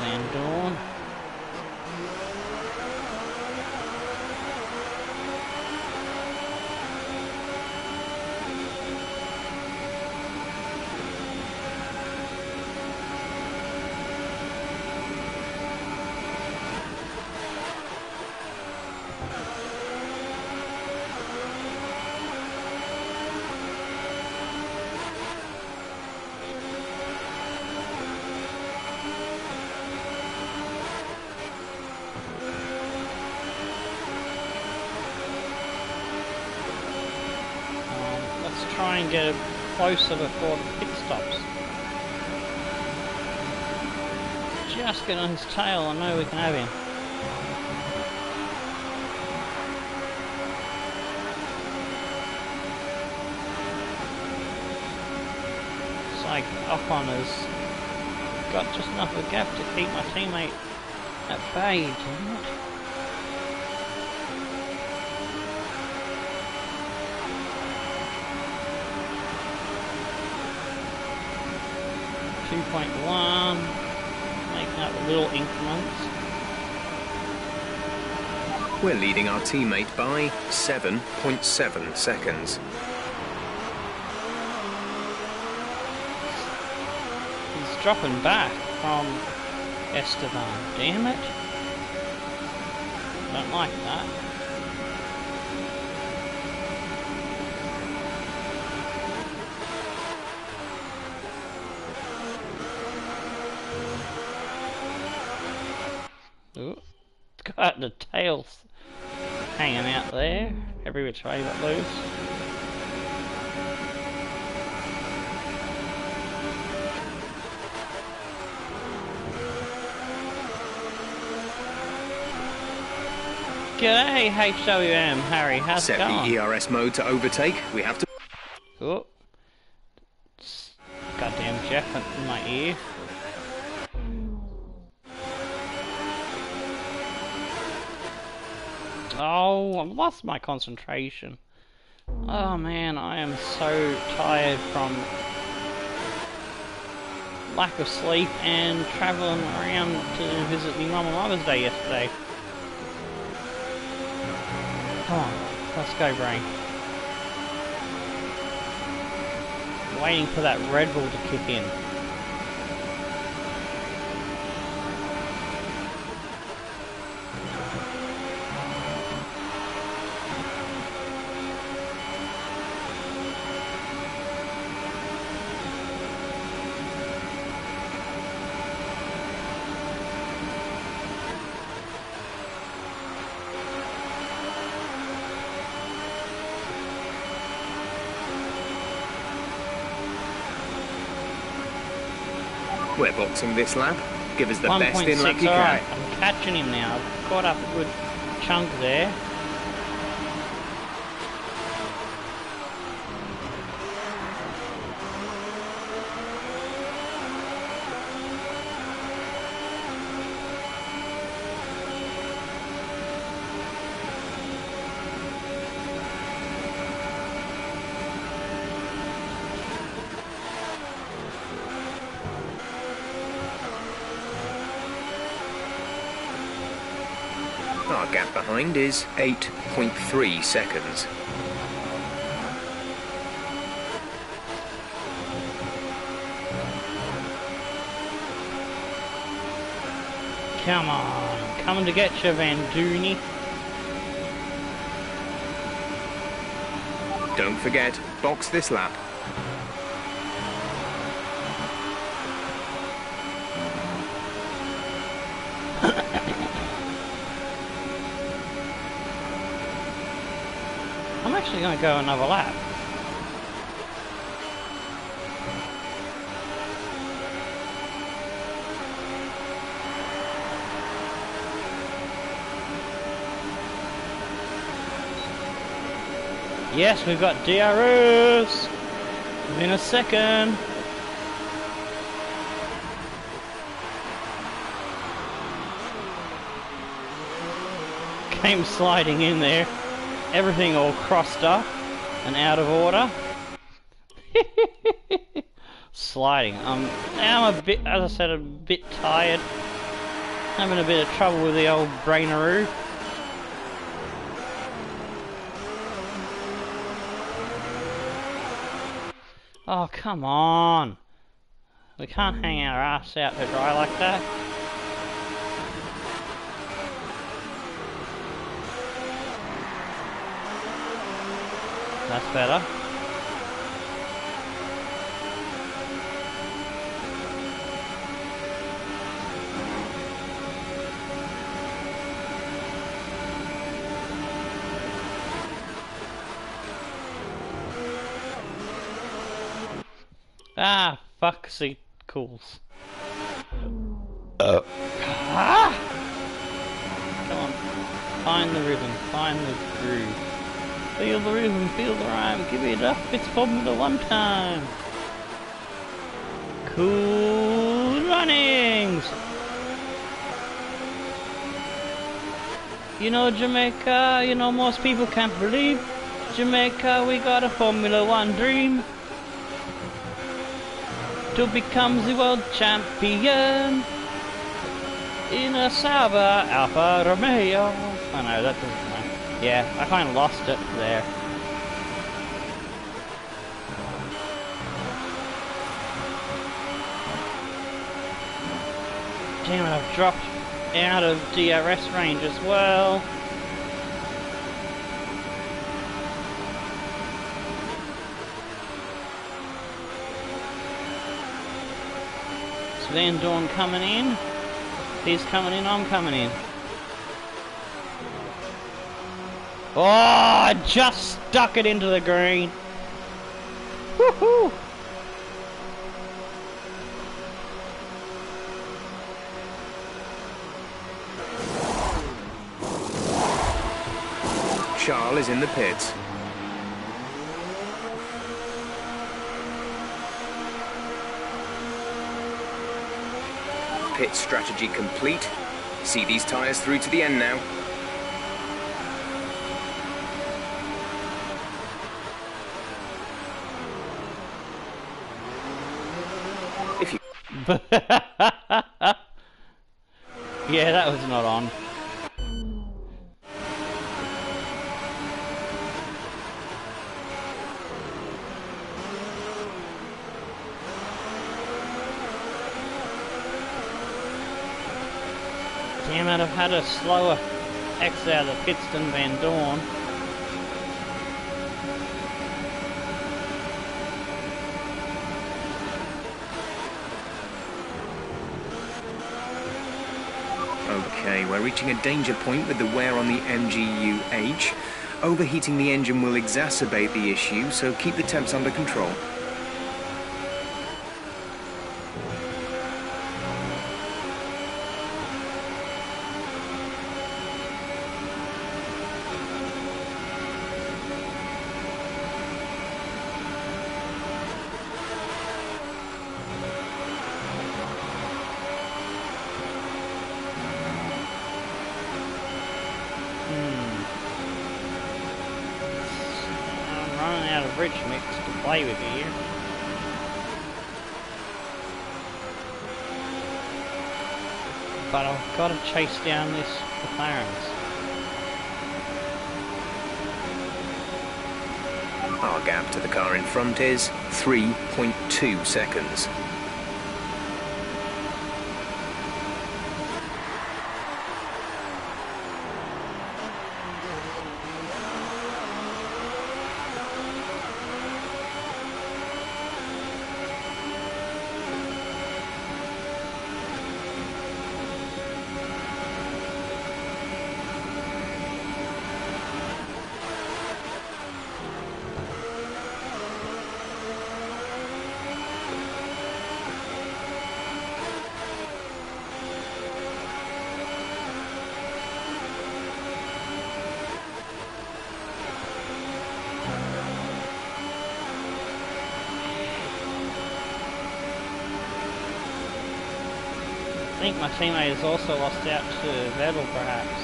land on. Try and get it closer before the pit stops. Just get on his tail, I know we can have him. It's like Ocon has got just enough of a gap to keep my teammate at bay, damn it. 2.1, making up little increments. We're leading our teammate by 7.7 seconds. He's dropping back from Esteban, damn it. Don't like that. Ooh, got the tails hanging out there, every which way but loose. G'day HWM, Harry, how's it going? Set the ERS mode to overtake. We have to... Oh, goddamn Jeff in my ear. Oh, I've lost my concentration. Oh man, I am so tired from lack of sleep and travelling around to visit my mum on Mother's Day yesterday. Come on, let's go, brain. Waiting for that Red Bull to kick in. We're boxing this lap. Give us the best in lap you can. Alright, I'm catching him now. I've got up a good chunk there. Our gap behind is 8.3 seconds. Come on, coming to get you, Van Dooney. Don't forget, box this lap. I'm actually going to go another lap. Yes, we've got DRS in a second. Came sliding in there. Everything all crossed up and out of order. Sliding. I'm a bit, as I said, a bit tired. Having a bit of trouble with the old braineroo. Oh, come on. We can't hang our ass out to dry like that. That's better. Ah, fucksy cools. Ah! Come on. Find the rhythm, find the groove. Feel the rhythm, feel the rhyme, give it up, it's Formula One time. Cool runnings! You know Jamaica, you know most people can't believe Jamaica, we got a Formula One dream to become the world champion in a Sauber Alfa Romeo. Oh no, that doesn't know. Yeah, I kind of lost it there. Damn it, I've dropped out of DRS range as well. Van Dorn coming in. He's coming in, I'm coming in. Oh, I just stuck it into the green. Woohoo! Charles is in the pits. Pit strategy complete. See these tyres through to the end now. If you... Yeah, that was not on. Damn it, I've had a slower exit out of the pits than Van Dorn. Okay, we're reaching a danger point with the wear on the MGU-H. Overheating the engine will exacerbate the issue, so keep the temps under control. I'm running out of rich mix to play with here. But I've got to chase down this McLaren's. Our gap to the car in front is 3.2 seconds. I think my teammate has also lost out to Vettel, perhaps.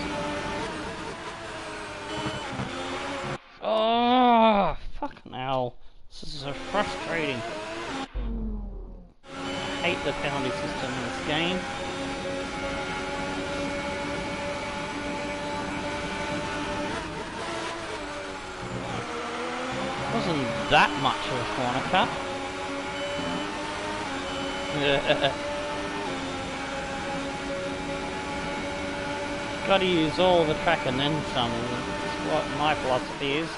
Oh, fucking hell. This is so frustrating. I hate the penalty system in this game. Wasn't that much of a corner cut. Gotta use all the track and then some. That's what my philosophy is.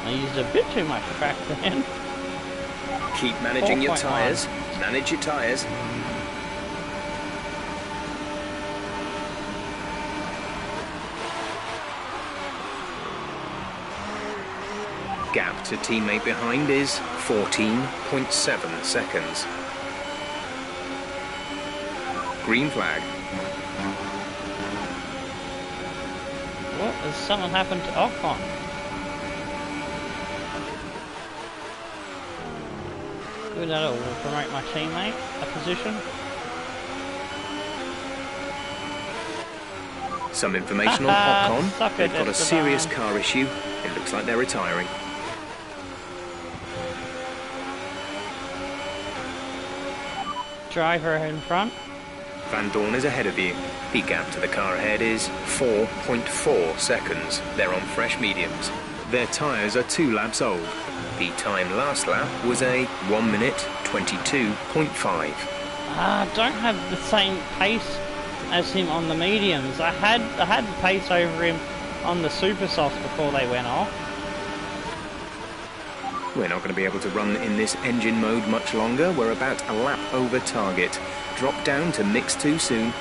I used a bit too much track then. Keep managing your tyres. Manage your tyres. Gap to teammate behind is 14.7 seconds. Green flag. What has something happened to Ocon? Good, that will promote my teammate a position. Some information on Ocon. Suck it, They've got a Esteban. serious car issue. It looks like they're retiring. Driver in front. Van Dorn is ahead of you. The gap to the car ahead is 4.4 seconds. They're on fresh mediums. Their tyres are 2 laps old. The time last lap was a 1 minute 22.5. Don't have the same pace as him on the mediums. I had the pace over him on the super softs before they went off. We're not going to be able to run in this engine mode much longer. We're about a lap over target. Drop down to mix too soon.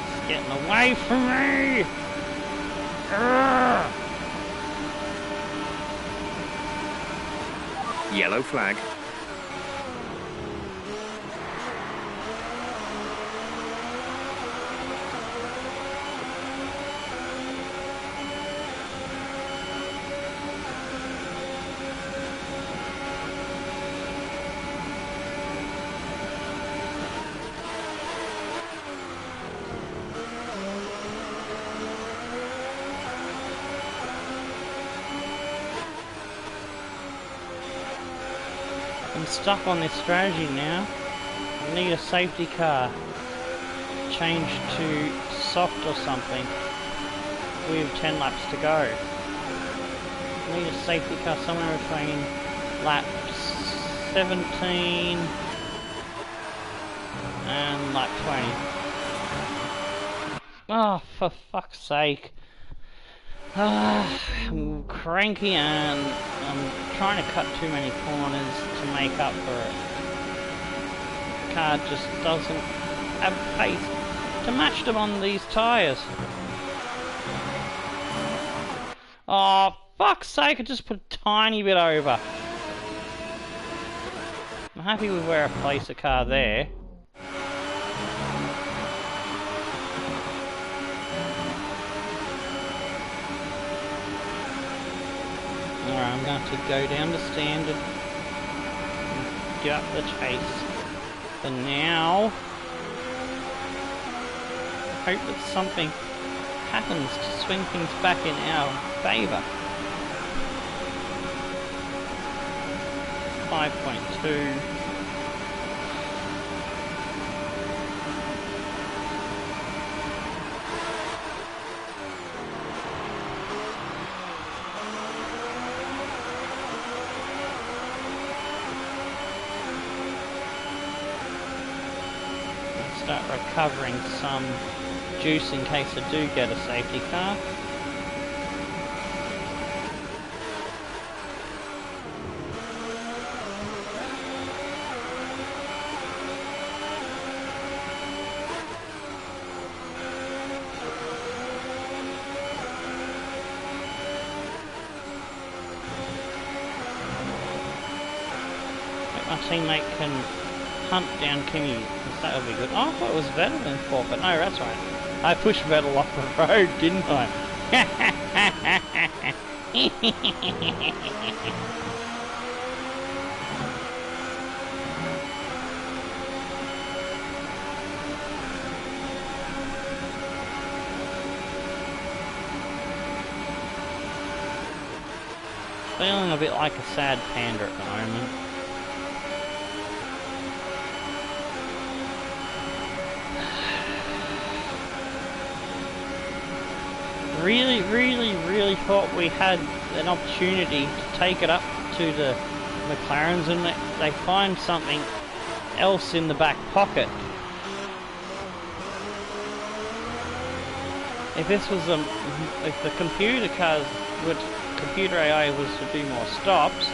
It's getting away from me! Urgh. Yellow flag. I'm stuck on this strategy now. I need a safety car. Change to soft or something. We have 10 laps to go. I need a safety car somewhere between lap 17 and lap 20. Oh, for fuck's sake. I'm cranky and I'm trying to cut too many corners to make up for it. The car just doesn't have pace to match them on these tyres. Oh, fuck's sake, I just put a tiny bit over. I'm happy with where I placed the car there. Alright, I'm going to go down to standard and get up the chase. For now, hope that something happens to swing things back in our favour. 5.2. start recovering some juice in case I do get a safety car. My teammate can hunt down Kimi, because that would be good. Oh, I thought it was Vettel in fourth, but no, that's right. I pushed Vettel off the road, didn't I? Feeling a bit like a sad panda at the moment. Really thought we had an opportunity to take it up to the McLarens, and they find something else in the back pocket. If this was if the computer cars computer AI was to do more stops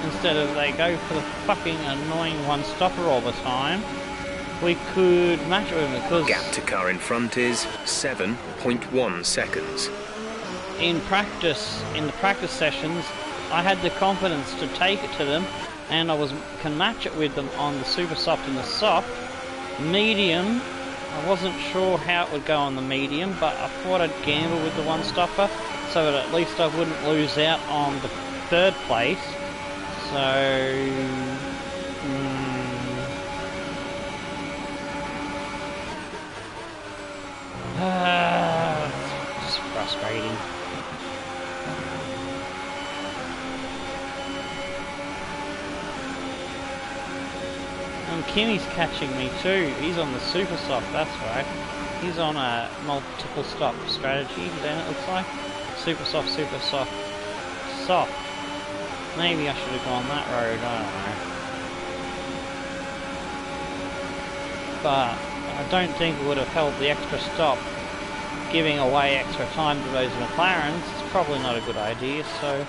instead of they go for the fucking annoying one stopper all the time, we could match it with them, because Gap to car in front is 7.1 seconds. in the practice sessions, I had the confidence to take it to them, and I can match it with them on the super soft and the soft. Medium, I wasn't sure how it would go on the medium, but I thought I'd gamble with the one stopper so that at least I wouldn't lose out on the third place. So it's frustrating. And Kimi's catching me too. He's on the super soft, that's right. He's on a multiple stop strategy, then it looks like. Super soft, soft. Maybe I should have gone that road, I don't know. But I don't think it would have helped the extra stop, giving away extra time to those McLarens. It's probably not a good idea, so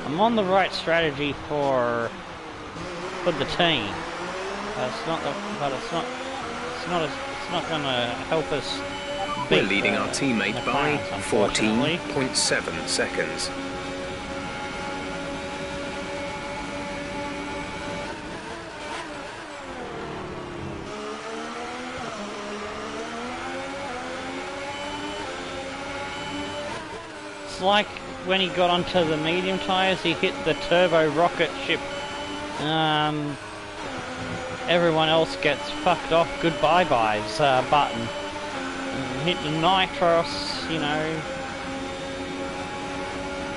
I'm on the right strategy for the team. It's not going to help us beat. We're leading our teammate by 14.7 seconds. It's like when he got onto the medium tyres, he hit the turbo rocket ship. Everyone else gets fucked off goodbye byes button. And hit the nitros, you know.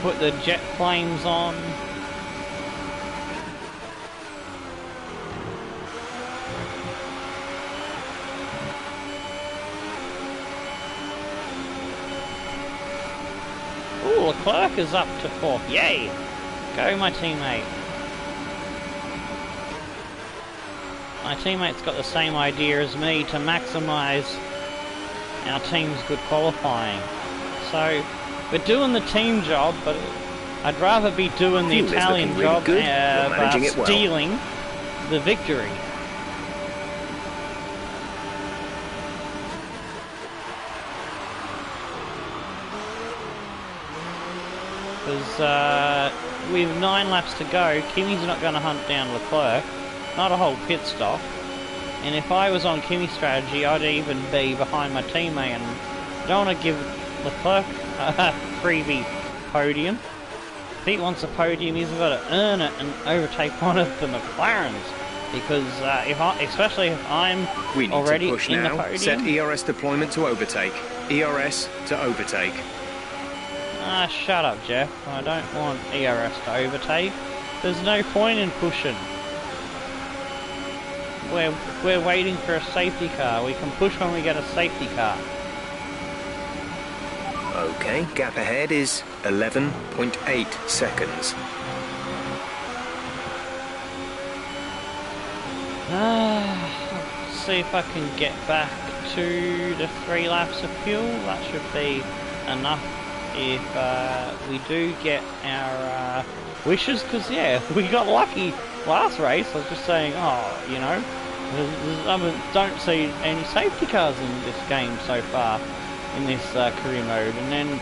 Put the jet flames on. Ooh, Leclerc is up to fourth. Yay! Go, my teammate. My teammate's got the same idea as me to maximise our team's good qualifying. So, we're doing the team job, but I'd rather be doing the Italian job of stealing the victory. Because with 9 laps to go, Kimi's not going to hunt down Leclerc. Not a whole pit stop. And if I was on Kimi's strategy, I'd even be behind my teammate, and I don't want to give Leclerc a freebie podium. If he wants a podium, he's got to earn it and overtake one of the McLarens. Because especially if I'm already in the podium. Set ERS deployment to overtake. ERS to overtake. Ah, shut up, Jeff. I don't want ERS to overtake. There's no point in pushing. We're waiting for a safety car. We can push when we get a safety car. Okay, gap ahead is 11.8 seconds. see if I can get back 2 to 3 laps of fuel. That should be enough if we do get our wishes, because yeah, we got lucky last race. I was just saying, oh, you know, I don't see any safety cars in this game so far in this career mode, and then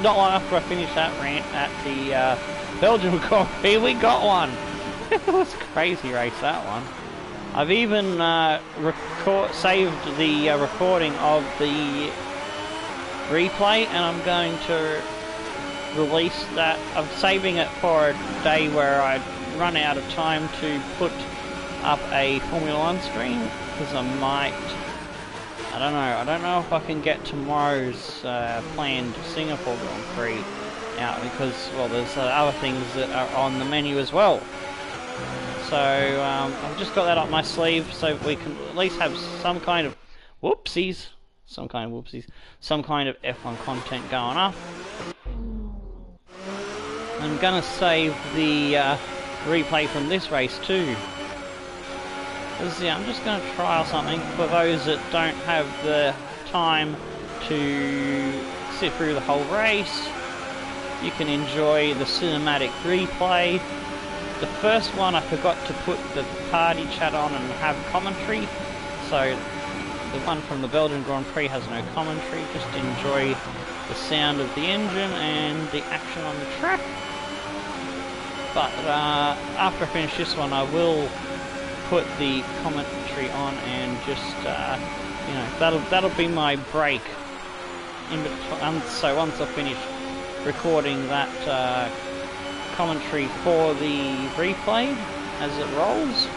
not long after I finished that rant at the Belgian Grand Prix, we got one. It was a crazy race, that one. I've even saved the recording of the replay, and I'm going to release that. I'm saving it for a day where I run out of time to put up a Formula 1 stream, because I might, I don't know if I can get tomorrow's planned Singapore Grand Prix out, because, well, there's other things that are on the menu as well. So I've just got that up my sleeve so we can at least have some kind of some kind of F1 content going up. I'm gonna save the replay from this race too. Yeah, I'm just gonna trial something for those that don't have the time to sit through the whole race. You can enjoy the cinematic replay. The first one I forgot to put the party chat on and have commentary, so the one from the Belgian Grand Prix has no commentary, just enjoy the sound of the engine and the action on the track. But after I finish this one, I will put the commentary on and just, you know, that'll be my break in between. So once I finish recording that commentary for the replay as it rolls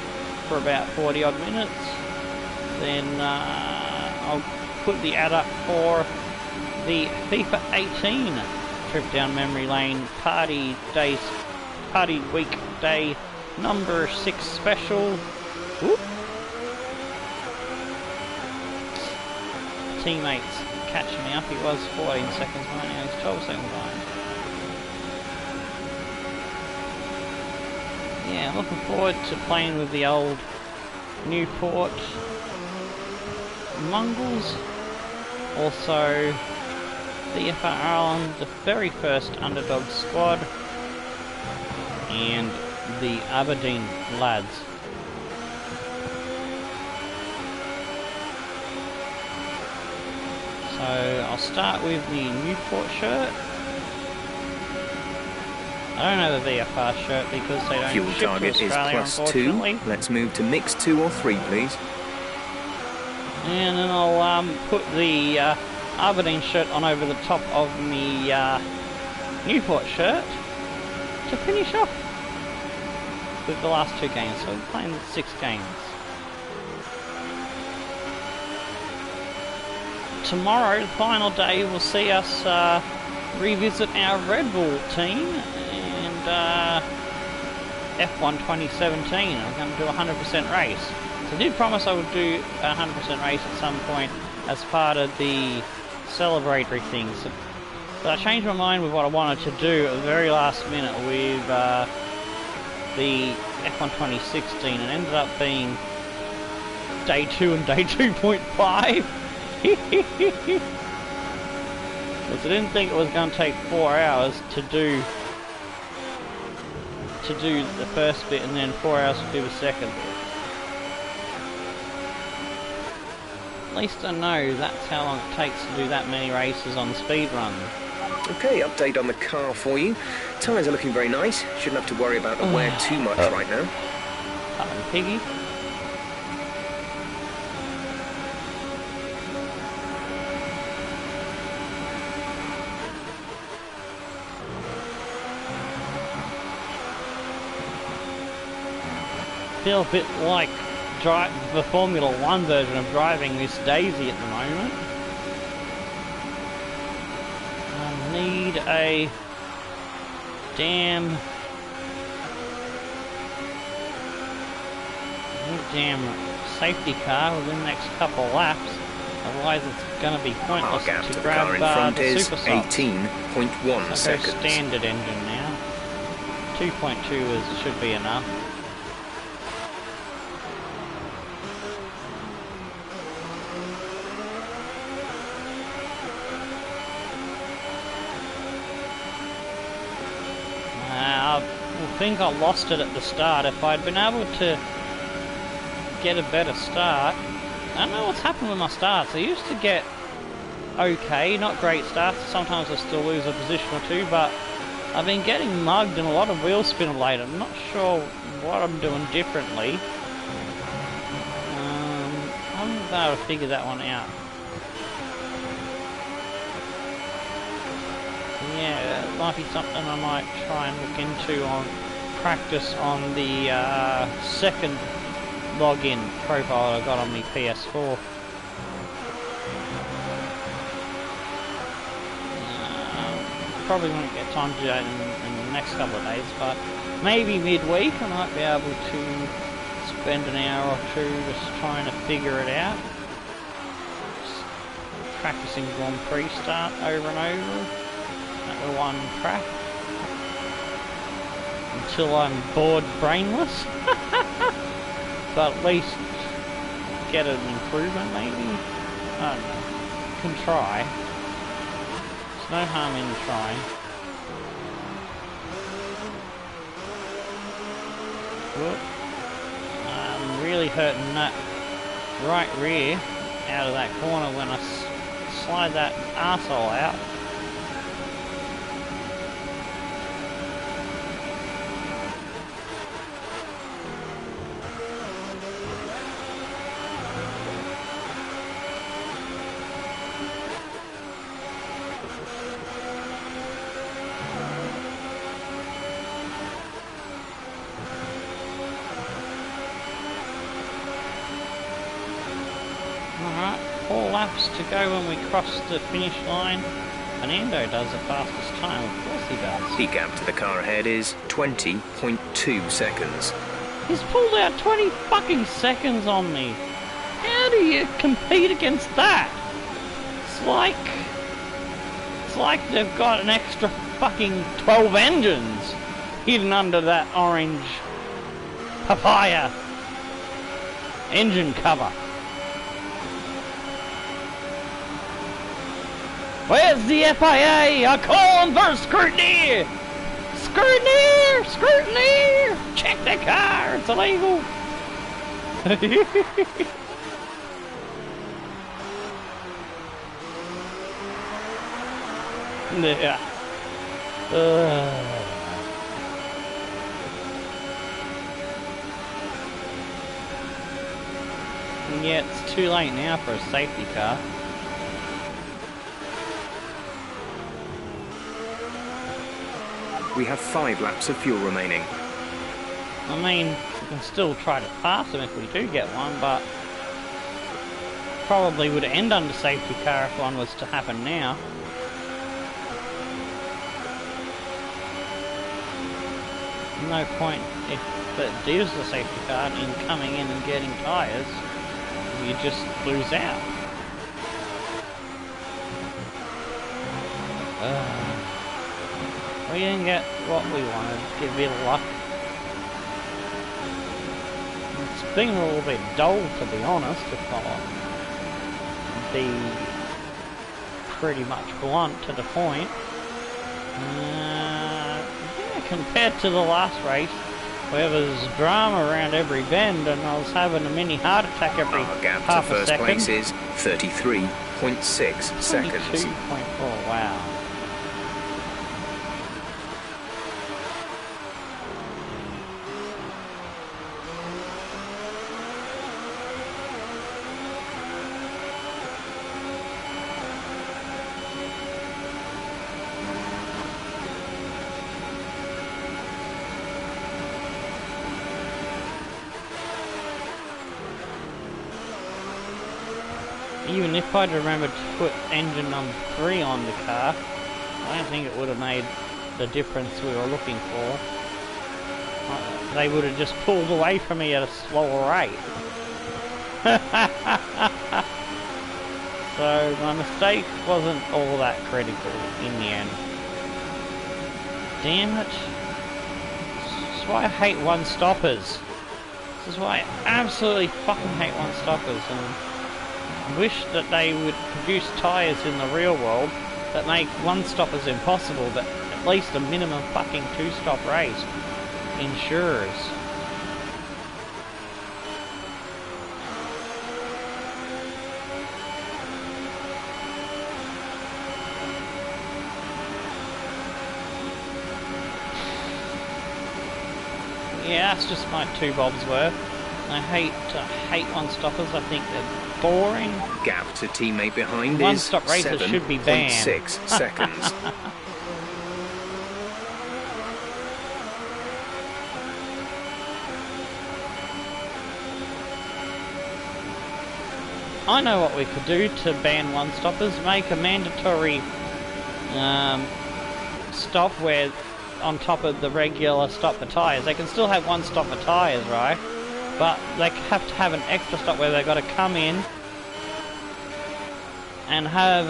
for about 40 odd minutes, then I'll put the ad up for the FIFA 18 trip down memory lane party week day number 6 special. Whoop. Teammates catching me up. He was 14 seconds behind, now he's 12 seconds behind. Yeah, looking forward to playing with the old Newport Mongols. Also, the FR Ireland, the very first underdog squad, and the Aberdeen lads. So I'll start with the Newport shirt. I don't have a VFR shirt because they don't Fuel ship target to is Australia, +2. Let's move to mix 2 or 3, please. And then I'll put the Aberdeen shirt on over the top of the Newport shirt to finish off with the last 2 games. So we're playing 6 games. Tomorrow, the final day, will see us revisit our Red Bull team and F1 2017. I'm going to do a 100% race. So I did promise I would do a 100% race at some point as part of the celebratory things. But I changed my mind with what I wanted to do at the very last minute with the F1 2016, and ended up being day 2 and day 2.5. Because I didn't think it was going to take 4 hours to do the first bit, and then 4 hours to do the second bit. At least I know that's how long it takes to do that many races on speed run. Okay, update on the car for you. Tyres are looking very nice. Shouldn't have to worry about the wear too much right now. Pardon, Piggy. Feel a bit like the Formula 1 version of driving this Daisy at the moment. I need a damn safety car within the next couple of laps. Otherwise it's going to be pointless Our gap to to the car in front the is super softs. 18.1 So seconds. standard engine now. 2.2 should be enough. think I lost it at the start. If I'd been able to get a better start, I don't know what's happened with my starts. I used to get okay, not great starts. Sometimes I still lose a position or two, but I've been getting mugged and a lot of wheel spin of late. I'm not sure what I'm doing differently. I haven't been able to figure that one out. Yeah, it might be something I might try and look into on practice on the second login profile I got on my PS4. Probably won't get time to do that in the next couple of days, but maybe midweek I might be able to spend an hour or two just trying to figure it out. Just practicing Grand Prix start over and over at one track until I'm bored brainless. But at least get an improvement maybe? I don't know. Can try. There's no harm in trying. Whoop. I'm really hurting that right rear out of that corner when I slide that arsehole out. Alright, 4 laps to go when we cross the finish line. Fernando does the fastest time, of course he does. The gap to the car ahead is 20.2 seconds. He's pulled out 20 fucking seconds on me. How do you compete against that? It's like they've got an extra fucking 12 engines hidden under that orange papaya engine cover. Where's the FIA? I call them for scrutiny! Scrutiny! Scrutiny! Check the car! It's illegal! Yeah. Yeah, it's too late now for a safety car. We have 5 laps of fuel remaining. I mean, we can still try to pass them if we do get one, but probably would end under safety car if one was to happen now. No point if it deals the safety car in coming in and getting tyres, you just lose out. We didn't get what we wanted, get a bit of luck. It's been a little bit dull, to be honest, if I'll be pretty much blunt to the point. Yeah, compared to the last race, where there was drama around every bend and I was having a mini heart attack every Our gap half to a first second. place is 33.6 seconds. 22.4, wow. Even if I'd remembered to put engine number 3 on the car, I don't think it would have made the difference we were looking for. They would have just pulled away from me at a slower rate. So my mistake wasn't all that critical in the end. Damn it. This is why I hate one-stoppers. This is why I absolutely fucking hate one-stoppers, and I wish that they would produce tyres in the real world that make one-stoppers impossible, but at least a minimum fucking 2-stop race. insurers. Yeah, that's just my 2 bobs worth. I hate one-stoppers. I think they're boring. Gap to teammate behind is One-stop races should be banned. 7.6 seconds. I know what we could do to ban one-stoppers. Make a mandatory stop where on top of the regular stop for tyres. They can still have one stop for tyres, right? But they have to have an extra stop where they've got to come in and have,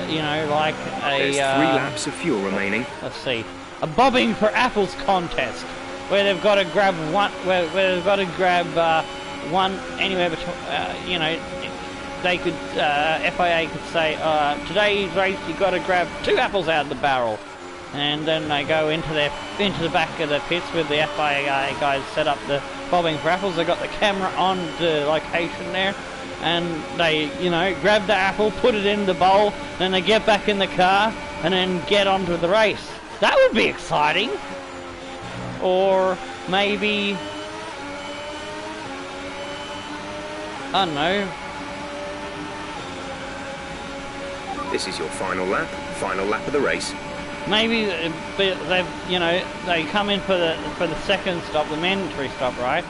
you know, like a... There's 3 laps of fuel remaining. Let's see. A bobbing for apples contest where they've got to grab one... Where they've got to grab one anywhere between... you know, they could... FIA could say, today's race you've got to grab 2 apples out of the barrel. And then they go into the back of the pits with the FIA guys set up the bobbing for apples. They got the camera on the location there, and they, you know, grab the apple, put it in the bowl, then they get back in the car and then get onto the race. That would be exciting. Or maybe, I don't know. This is your final lap of the race. Maybe they've, you know, they come in for the second stop, the mandatory stop, right?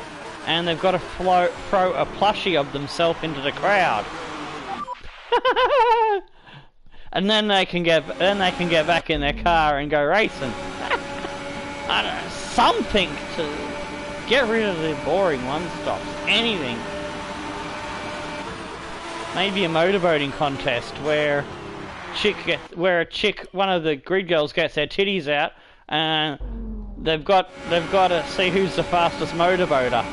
And they've got to throw a plushie of themselves into the crowd, and then they can get back in their car and go racing. I don't know, something to get rid of the boring one stops. Anything. Maybe a motorboating contest where one of the grid girls gets their titties out, and they've got to see who's the fastest motorboater.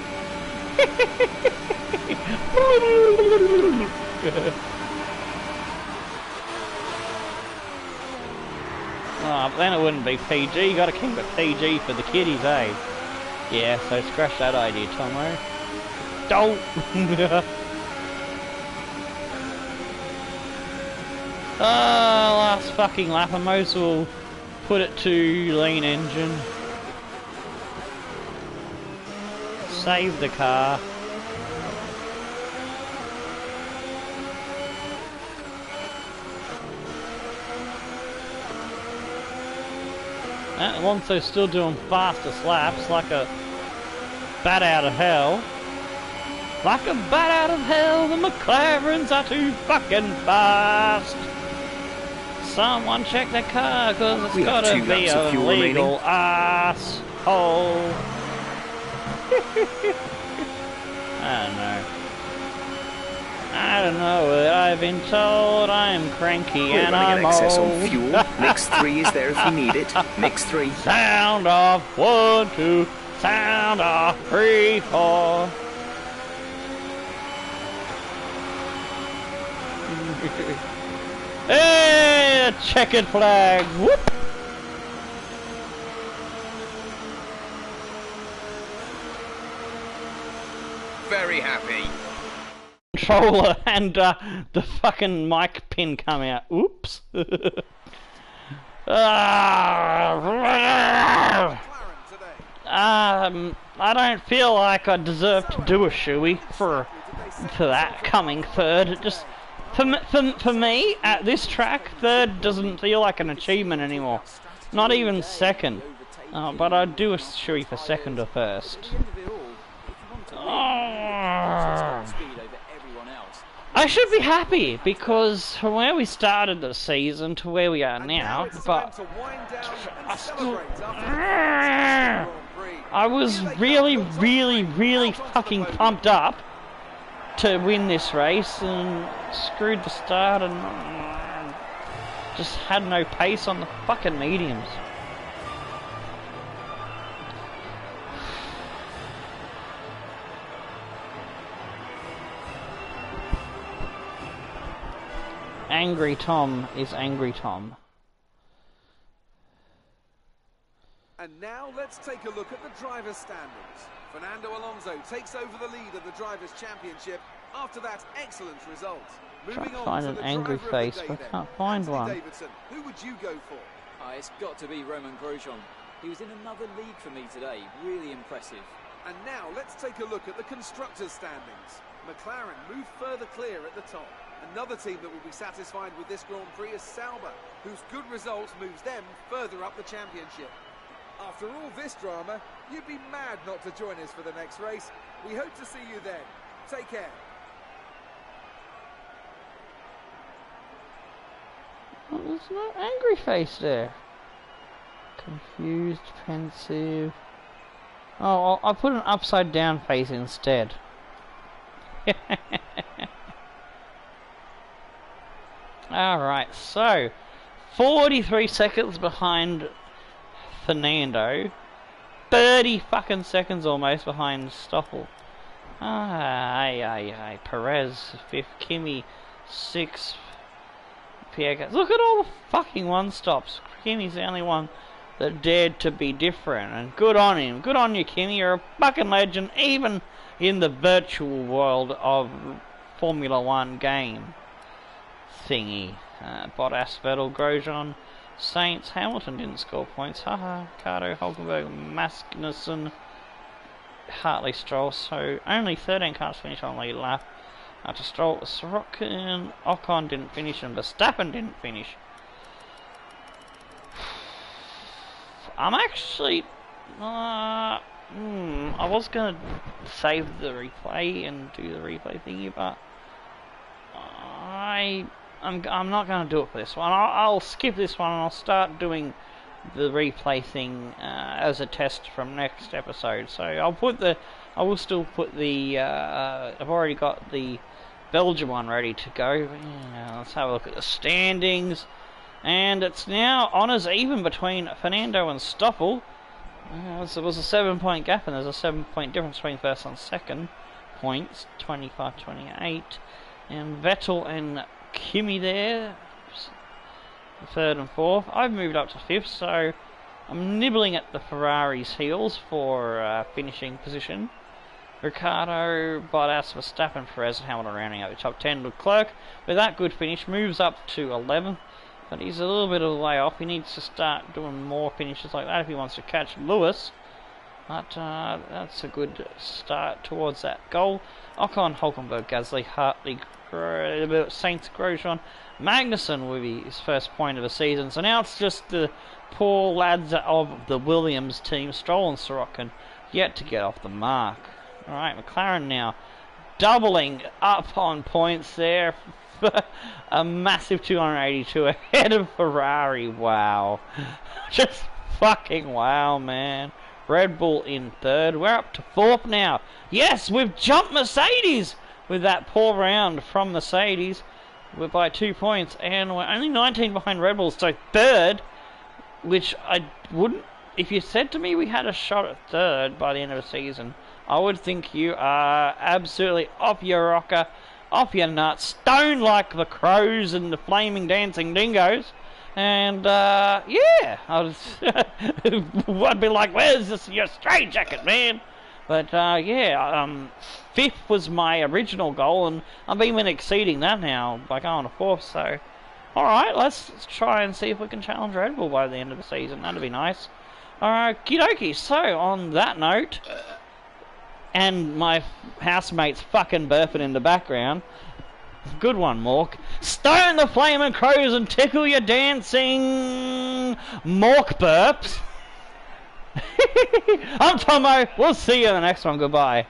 Oh, but then it wouldn't be PG. You got to keep it PG for the kiddies, eh? Yeah, so scratch that idea, Tomo. Don't. Last fucking lap. I might as well put it to lean engine. Save the car. Alonso's still doing fastest laps like a bat out of hell. Like a bat out of hell, the McLarens are too fucking fast. Someone check the car, because it's gotta be a legal asshole. I don't know what I've been told. I'm cranky and I'm old. Excess on fuel. Mix 3 is there if you need it. Mix 3. Sound off 1, 2. Sound off 3, 4. Hey, a checkered flag. Whoop. Very happy. Controller and the fucking mic pin come out. Oops. I don't feel like I deserve to do a shoey for that coming third. It just for me at this track, third doesn't feel like an achievement anymore. Not even second. But I'd do a shoey for second or first. I should be happy because from where we started the season to where we are now, but I was really fucking pumped up to win this race and screwed the start and just had no pace on the fucking mediums. Angry Tom is Angry Tom. And now let's take a look at the drivers' standings. Fernando Alonso takes over the lead of the Drivers' Championship after that excellent result. Moving on find to an the angry driver face, of the but day I then. can't find Anthony one. Davidson, who would you go for? It's got to be Roman Grosjean. He was in another league for me today. Really impressive. And now let's take a look at the constructors' standings. McLaren move further clear at the top. Another team that will be satisfied with this Grand Prix is Sauber, whose good result moves them further up the championship. After all this drama, you'd be mad not to join us for the next race. We hope to see you then. Take care. Oh, there's no angry face there. Confused, pensive. Oh, I'll put an upside down face instead. Alright, so 43 seconds behind Fernando, 30 fucking seconds almost behind Stackpole. Perez 5th, Kimi 6th, Pierre. Look at all the fucking one stops. Kimi's the only one that dared to be different, and good on him. Good on you, Kimi. You're a fucking legend, even in the virtual world of Formula 1 game thingy. Bottas, Vettel, Grosjean, Sainz, Hamilton didn't score points. Haha. Ricardo, Hulkenberg, Magnussen, Hartley, Stroll. So only 13 cars finished on lead lap. After Stroll, Sorokin, Ocon didn't finish, and Verstappen didn't finish. I'm actually... I was going to save the replay and do the replay thingy, but I'm not going to do it for this one. I'll skip this one and I'll start doing the replay thing as a test from next episode. So I will still put the I've already got the Belgium one ready to go. Yeah, let's have a look at the standings. And it's now honours even between Fernando and Stackpole. There was a 7-point gap, and there's a 7-point difference between first and second points, 25-28. And Vettel and Kimi there, third and fourth. I've moved up to fifth, so I'm nibbling at the Ferrari's heels for finishing position. Ricardo, Bottas, Verstappen, Perez, and Hamilton rounding out the top 10. Leclerc, with that good finish, moves up to 11th. But he's a little bit of a way off. He needs to start doing more finishes like that if he wants to catch Lewis. But that's a good start towards that goal. Ocon, Hulkenberg, Gasly, Hartley, Sainz, Grosjean, Magnussen will be his first point of the season. So now it's just the poor lads of the Williams team, Stroll and Sorokin, yet to get off the mark. Alright, McLaren now doubling up on points there. A massive 282 ahead of Ferrari. Wow. Just fucking wow, man. Red Bull in third. We're up to fourth now. Yes, we've jumped Mercedes with that poor round from Mercedes. We're by 2 points, and we're only 19 behind Red Bull. So third, which I wouldn't... If you said to me we had a shot at third by the end of the season, I would think you are absolutely off your rocker, off your nuts, stoned like the crows and the flaming dancing dingoes. And yeah, I'd be like, where's your straight jacket, man? But yeah, fifth was my original goal, and I've been exceeding that now by going to fourth. So alright, let's try and see if we can challenge Red Bull by the end of the season. That'd be nice. Alright, kidoki. So on that note, and my housemate's fucking burping in the background. Good one, Mork. Stone the flaming crows and tickle your dancing Mork burps. I'm Tomo. We'll see you in the next one. Goodbye.